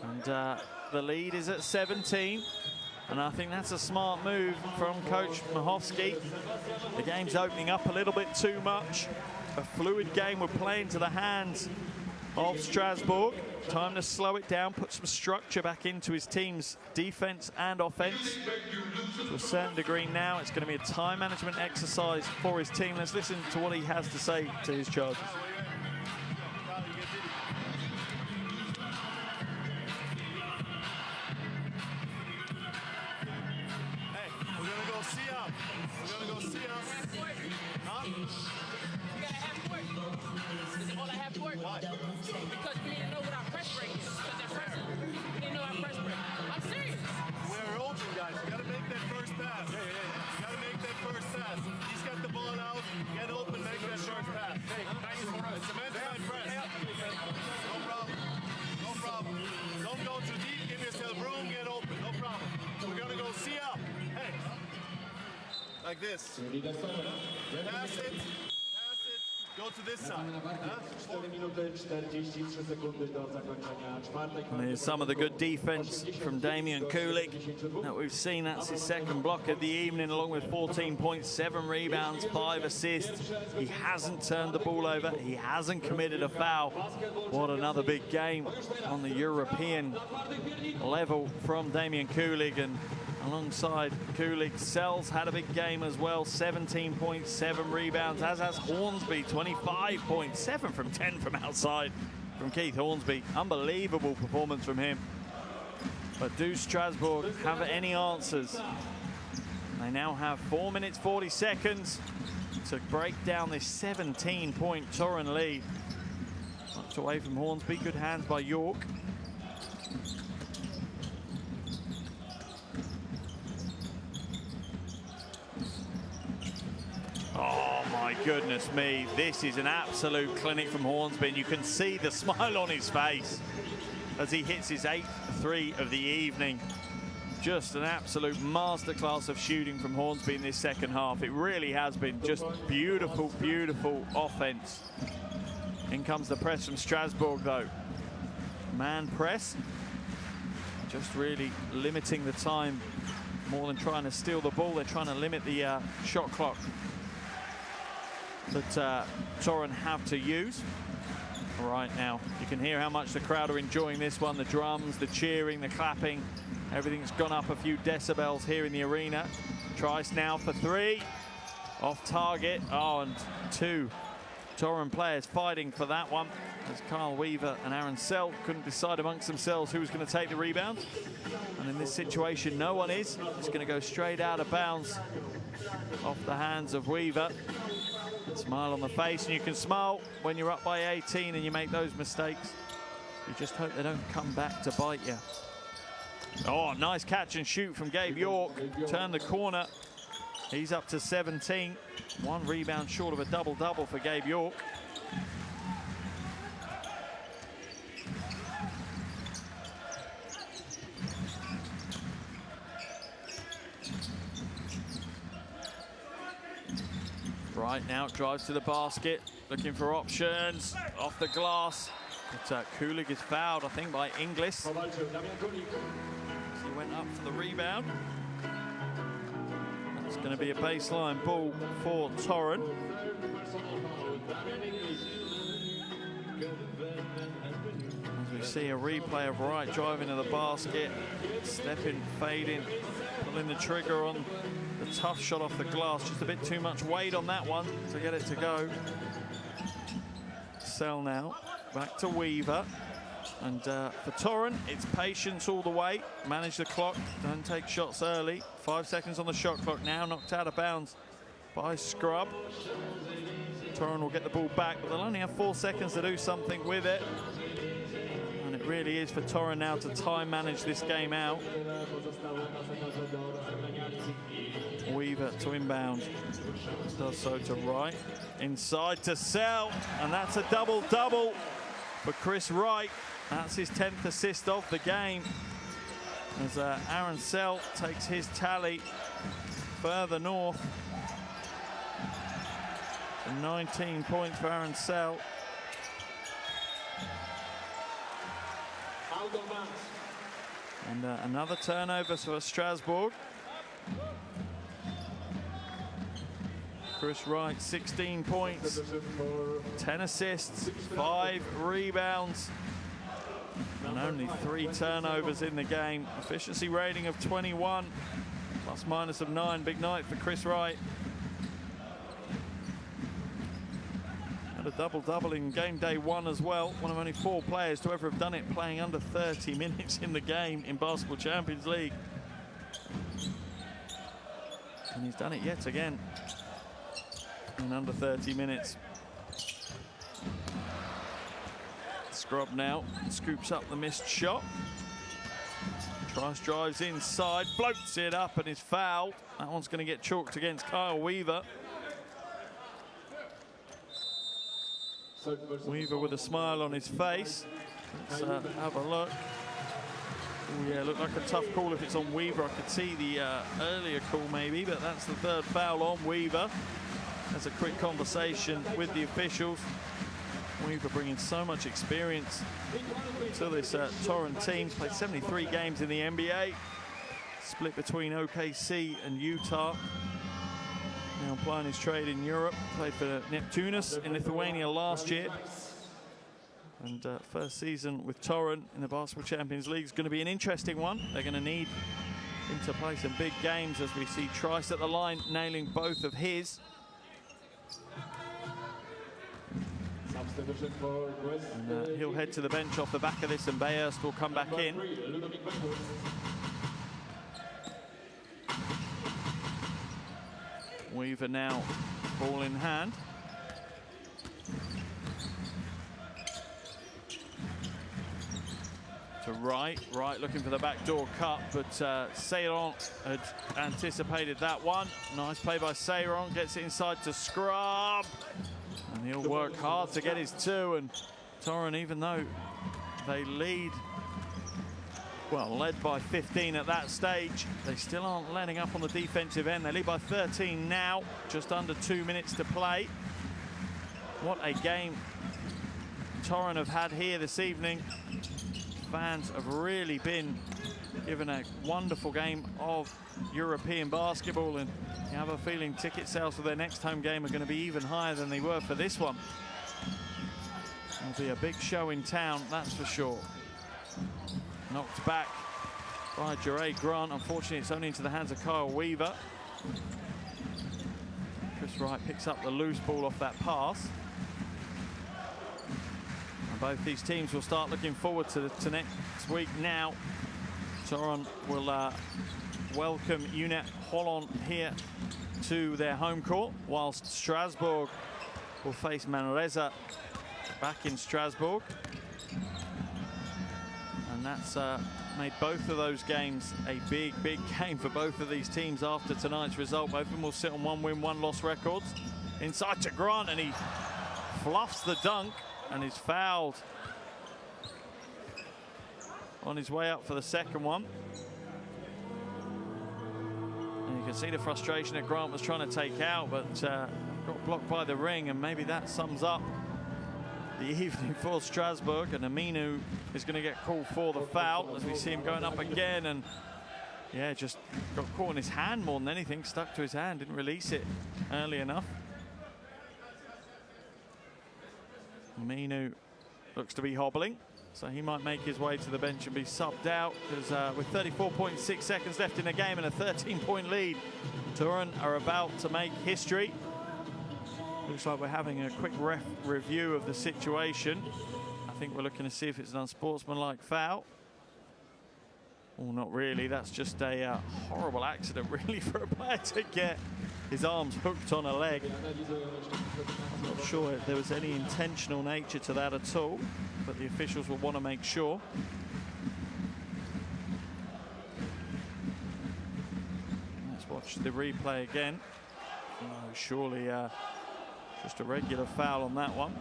And the lead is at 17. And I think that's a smart move from Coach Machowski. The game's opening up a little bit too much. A fluid game, we're playing to the hands of Strasbourg. Time to slow it down, put some structure back into his team's defense and offense. To a certain degree now, it's going to be a time management exercise for his team. Let's listen to what he has to say to his charges. Because we didn't know what our press break is. Because they're pressing. We didn't know our press break. I'm serious. We're open, guys. You gotta make that first pass. You gotta make that first pass. He's got the ball out. Get open, make that first pass. It's a man-to-man press. No problem. No problem. Don't go too deep. Give yourself room. Get open. No problem. We're gonna go see up. Hey. Like this. Pass it. Go to this side. And here's some of the good defense from Damian Kulik that we've seen. That's his second block of the evening, along with 14 points, 7 rebounds, 5 assists. He hasn't turned the ball over. He hasn't committed a foul. What another big game on the European level from Damian Kulik. And alongside Kulik, Sells had a big game as well. 17 points, 7 rebounds, as has Hornsby, 25 points, 7 from 10 from outside from Keith Hornsby. Unbelievable performance from him. But do Strasbourg have any answers? They now have 4 minutes, 40 seconds to break down this 17-point Torun lead. Knocked away from Hornsby, good hands by York. Oh my goodness me, this is an absolute clinic from Hornsby, and you can see the smile on his face as he hits his 8th three of the evening. Just an absolute masterclass of shooting from Hornsby in this second half. It really has been just beautiful, beautiful offense. In comes the press from Strasbourg though. Man press, just really limiting the time more than trying to steal the ball. They're trying to limit the shot clock that Torun have to use. Right now, you can hear how much the crowd are enjoying this one. The drums, the cheering, the clapping, everything's gone up a few decibels here in the arena. Trice now for 3, off target. Oh, and 2 Torun players fighting for that one, as Kyle Weaver and Aaron Sell couldn't decide amongst themselves who was going to take the rebound. And in this situation, no one is. It's going to go straight out of bounds off the hands of Weaver. Smile on the face, and you can smile when you're up by 18 and you make those mistakes. You just hope they don't come back to bite you. Oh, nice catch and shoot from Gabe York. Turn the corner. He's up to 17. 1 rebound short of a double-double for Gabe York. Right now, drives to the basket, looking for options, off the glass. But Kulik is fouled, I think, by Inglis. He went up for the rebound. It's going to be a baseline ball for Torun. As we see a replay of Wright driving to the basket, stepping, fading, pulling the trigger on the tough shot off the glass. Just a bit too much weight on that one to get it to go. Sell now, back to Weaver. And for Torun, it's patience all the way. Manage the clock, don't take shots early. 5 seconds on the shot clock now, knocked out of bounds by Scrub. Torun will get the ball back, but they'll only have 4 seconds to do something with it. And it really is for Torun now to time manage this game out. Weaver to inbound, does so to Wright. Inside to Sell, and that's a double-double for Chris Wright. That's his 10th assist of the game, as Aaron Sell takes his tally further north. 19 points for Aaron Sell. And another turnover for Strasbourg. Chris Wright, 16 points, 10 assists, 5 rebounds, and only 3 turnovers in the game. Efficiency rating of 21, plus minus of 9. Big night for Chris Wright. Had a double-double in game day 1 as well. One of only 4 players to ever have done it, playing under 30 minutes in the game in Basketball Champions League. And he's done it yet again in under 30 minutes. Scrub now scoops up the missed shot. Trice drives inside, floats it up and is fouled. That one's going to get chalked against Kyle Weaver. Weaver with a smile on his face. Let's have a look. Oh yeah, looked like a tough call if it's on Weaver. I could see the earlier call maybe, but that's the 3rd foul on Weaver. Has a quick conversation with the officials. Weaver bringing so much experience to this Torun team. Played 73 games in the NBA. Split between OKC and Utah. Now applying his trade in Europe. Played for Neptunus in Lithuania last year. And first season with Torun in the Basketball Champions League is going to be an interesting one. They're going to need him to play some big games, as we see Trice at the line nailing both of his. And he'll head to the bench off the back of this, and Bayhurst will come back in. Weaver now, ball in hand. To Wright looking for the backdoor cut, but Seyron had anticipated that one. Nice play by Seyron, gets it inside to Scrub. And he'll work hard to get his 2, and Torun, even though they lead, well, led by 15 at that stage, they still aren't letting up on the defensive end. They lead by 13 now, just under 2 minutes to play. What a game Torun have had here this evening. Fans have really been given a wonderful game of European basketball, and you have a feeling ticket sales for their next home game are going to be even higher than they were for this one. It'll be a big show in town, that's for sure. Knocked back by Jure Grant. Unfortunately, it's only into the hands of Kyle Weaver. Chris Wright picks up the loose ball off that pass. And both these teams will start looking forward to next week now. Torun will welcome UNET Holland here to their home court, whilst Strasbourg will face Manresa back in Strasbourg. And that's made both of those games a big game for both of these teams after tonight's result. Both of them will sit on 1-win, 1-loss records. Inside to Grant, and he fluffs the dunk and is fouled on his way up for the second one. And you can see the frustration that Grant was trying to take out, but got blocked by the ring, and maybe that sums up the evening for Strasbourg. And Aminu is going to get called for the foul as we see him going up again, and yeah, just got caught in his hand more than anything, stuck to his hand, didn't release it early enough. Aminu looks to be hobbling, so he might make his way to the bench and be subbed out, because with 34.6 seconds left in the game and a 13-point lead, Torun are about to make history. Looks like we're having a quick review of the situation. I think we're looking to see if it's an unsportsmanlike foul. Oh, not really. That's just a horrible accident, really, for a player to get his arms hooked on a leg. I'm not sure if there was any intentional nature to that at all, but the officials will want to make sure. Let's watch the replay again. Oh, surely just a regular foul on that one.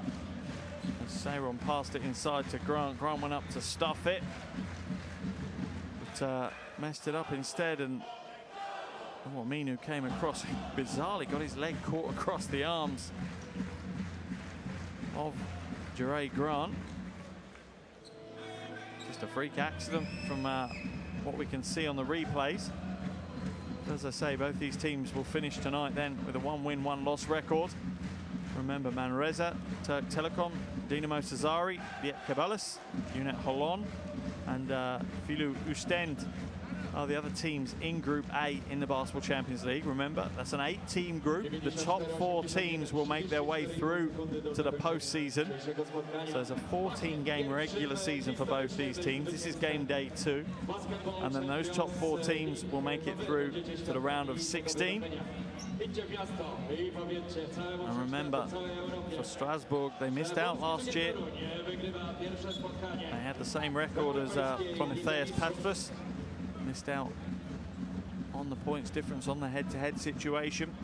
As Seyron passed it inside to Grant. Grant went up to stuff it, but messed it up instead, and Aminu came across. He bizarrely got his leg caught across the arms of Jure Grant. Just a freak accident from what we can see on the replays. As I say, both these teams will finish tonight then with a 1-win, 1-loss record. Remember, Manresa, Turk Telekom, Dinamo Sazari, Viet Kabalis, Unet Holon, and Filu Ustend are the other teams in Group A in the Basketball Champions League. Remember, that's an 8-team group. The top 4 teams will make their way through to the postseason. So there's a 14-game regular season for both these teams. This is game day 2. And then those top 4 teams will make it through to the round of 16. And remember, for Strasbourg, they missed out last year. They had the same record as Prometheus Patras. Missed out on the points difference on the head-to-head situation.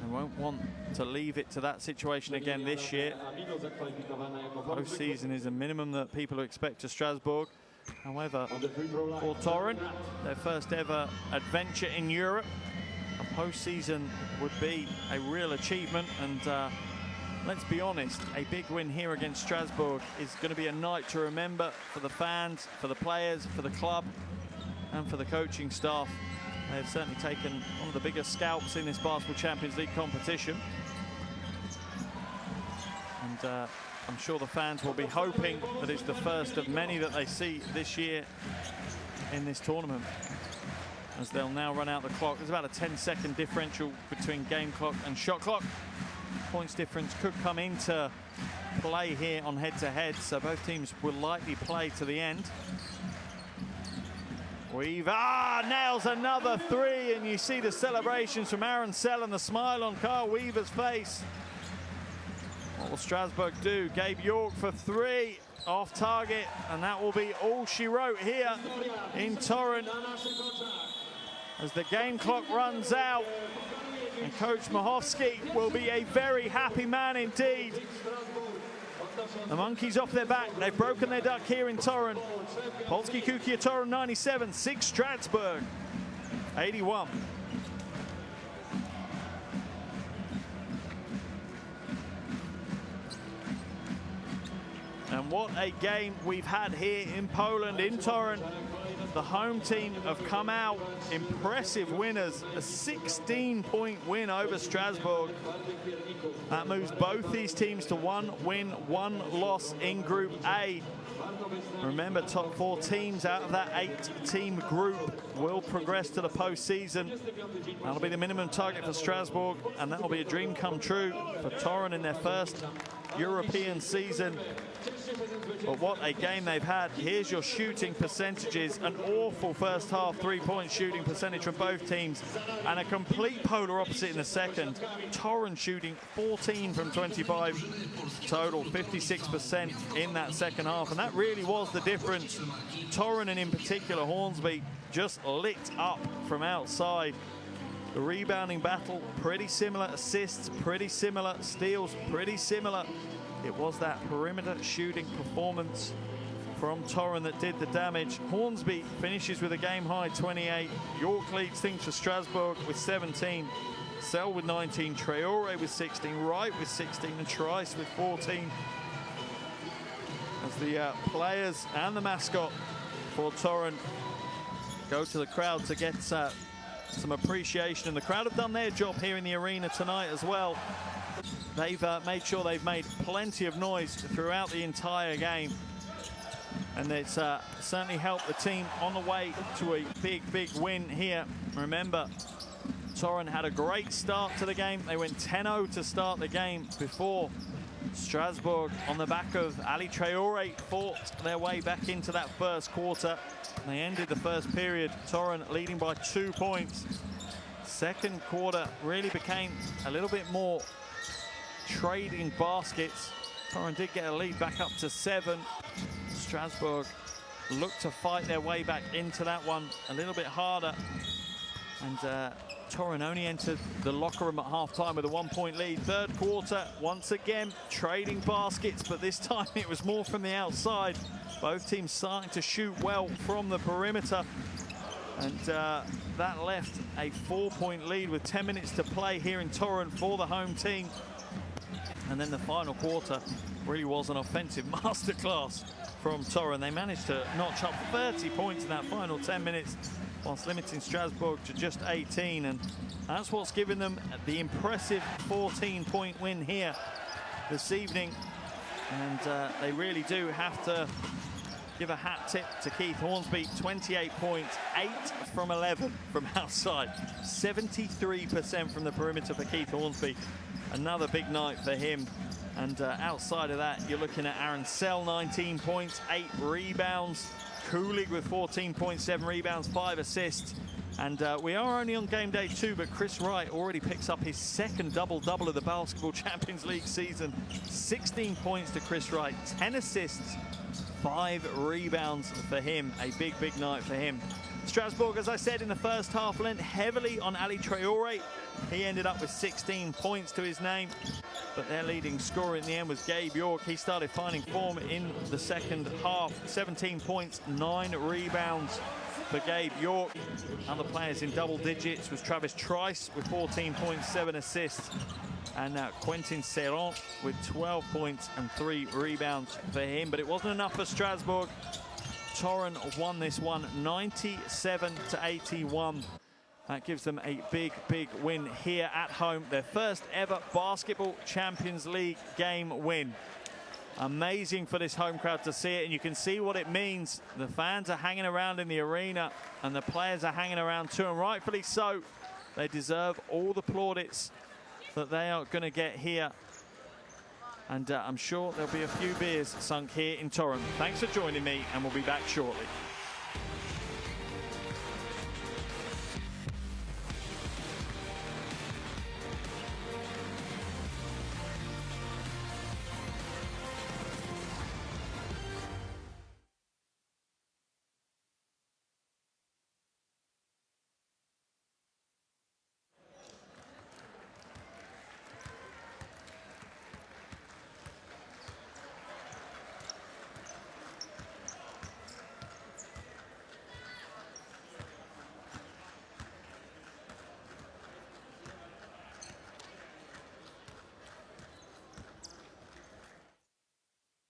They won't want to leave it to that situation again this year. Postseason is a minimum that people expect to Strasbourg. However, for Torun, their first ever adventure in Europe, a postseason would be a real achievement. And let's be honest, a big win here against Strasbourg is going to be a night to remember for the fans, for the players, for the club, and for the coaching staff. They've certainly taken one of the biggest scalps in this Basketball Champions League competition. And I'm sure the fans will be hoping that it's the first of many that they see this year in this tournament, as they'll now run out the clock. There's about a 10-second differential between game clock and shot clock. Points difference could come into play here on head-to-head, so both teams will likely play to the end. Weaver nails another 3, and you see the celebrations from Aaron Sell and the smile on Carl Weaver's face. What will Strasbourg do? Gabe York for 3 off target, and that will be all she wrote here in Torun as the game clock runs out. And Coach Mahovsky will be a very happy man indeed. The monkeys off their back. They've broken their duck here in Torun. Polski Cukier Torun 97, SIG Strasbourg 81. And what a game we've had here in Poland, in Torun. The home team have come out impressive winners. A 16-point win over Strasbourg. That moves both these teams to 1 win, 1 loss in Group A. Remember, top 4 teams out of that 8-team group will progress to the postseason. That'll be the minimum target for Strasbourg, and that'll be a dream come true for Torun in their first European season. But what a game they've had. Here's your shooting percentages. An awful first half 3-point shooting percentage from both teams, and a complete polar opposite in the second. Torun shooting 14 from 25 total, 56% in that second half, and that really was the difference. Torun, and in particular Hornsby, just lit up from outside. The rebounding battle, pretty similar. Assists, pretty similar. Steals, pretty similar. It was that perimeter shooting performance from Torun that did the damage. Hornsby finishes with a game-high 28. York leads things for Strasbourg with 17. Sell with 19. Traore with 16. Wright with 16. And Trice with 14. As the players and the mascot for Torun go to the crowd to get some appreciation. And the crowd have done their job here in the arena tonight as well. They've made sure they've made plenty of noise throughout the entire game. And it's certainly helped the team on the way to a big, big win here. Remember, Torun had a great start to the game. They went 10-0 to start the game before Strasbourg, on the back of Ali Traore, fought their way back into that first quarter. They ended the first period, Torun leading by 2 points. Second quarter really became a little bit more trading baskets. Torun did get a lead back up to 7. Strasbourg looked to fight their way back into that one a little bit harder. And Torun only entered the locker room at halftime with a 1-point lead. Third quarter, once again, trading baskets, but this time it was more from the outside. Both teams starting to shoot well from the perimeter. And that left a 4-point lead with 10 minutes to play here in Torun for the home team. And then the final quarter, Really was an offensive masterclass from Torun. They managed to notch up 30 points in that final 10 minutes, whilst limiting Strasbourg to just 18, and that's what's given them the impressive 14-point win here this evening. And they really do have to give a hat tip to Keith Hornsby. 28 points, 8 from 11 from outside, 73% from the perimeter for Keith Hornsby. Another big night for him. And outside of that, you're looking at Aaron Sell, 19 points, 8 rebounds. Kulig with 14 points, 7 rebounds, 5 assists. And we are only on game day 2, but Chris Wright already picks up his second double-double of the Basketball Champions League season. 16 points to Chris Wright, 10 assists, 5 rebounds for him. A big, big night for him. Strasbourg, as I said, in the first half, lent heavily on Ali Traore. He ended up with 16 points to his name, but their leading scorer in the end was Gabe York. He started finding form in the second half. 17 points, 9 rebounds for Gabe York. Other players in double digits was Travis Trice with 14 points, 7 assists, and Quentin Serrant with 12 points and 3 rebounds for him. But it wasn't enough for Strasbourg. Torun won this one 97-81. That gives them a big, big win here at home. Their first ever Basketball Champions League game win. Amazing for this home crowd to see it, and you can see what it means. The fans are hanging around in the arena, and the players are hanging around too, and rightfully so. They deserve all the plaudits that they are going to get here. And I'm sure there'll be a few beers sunk here in Torun. Thanks for joining me, and we'll be back shortly.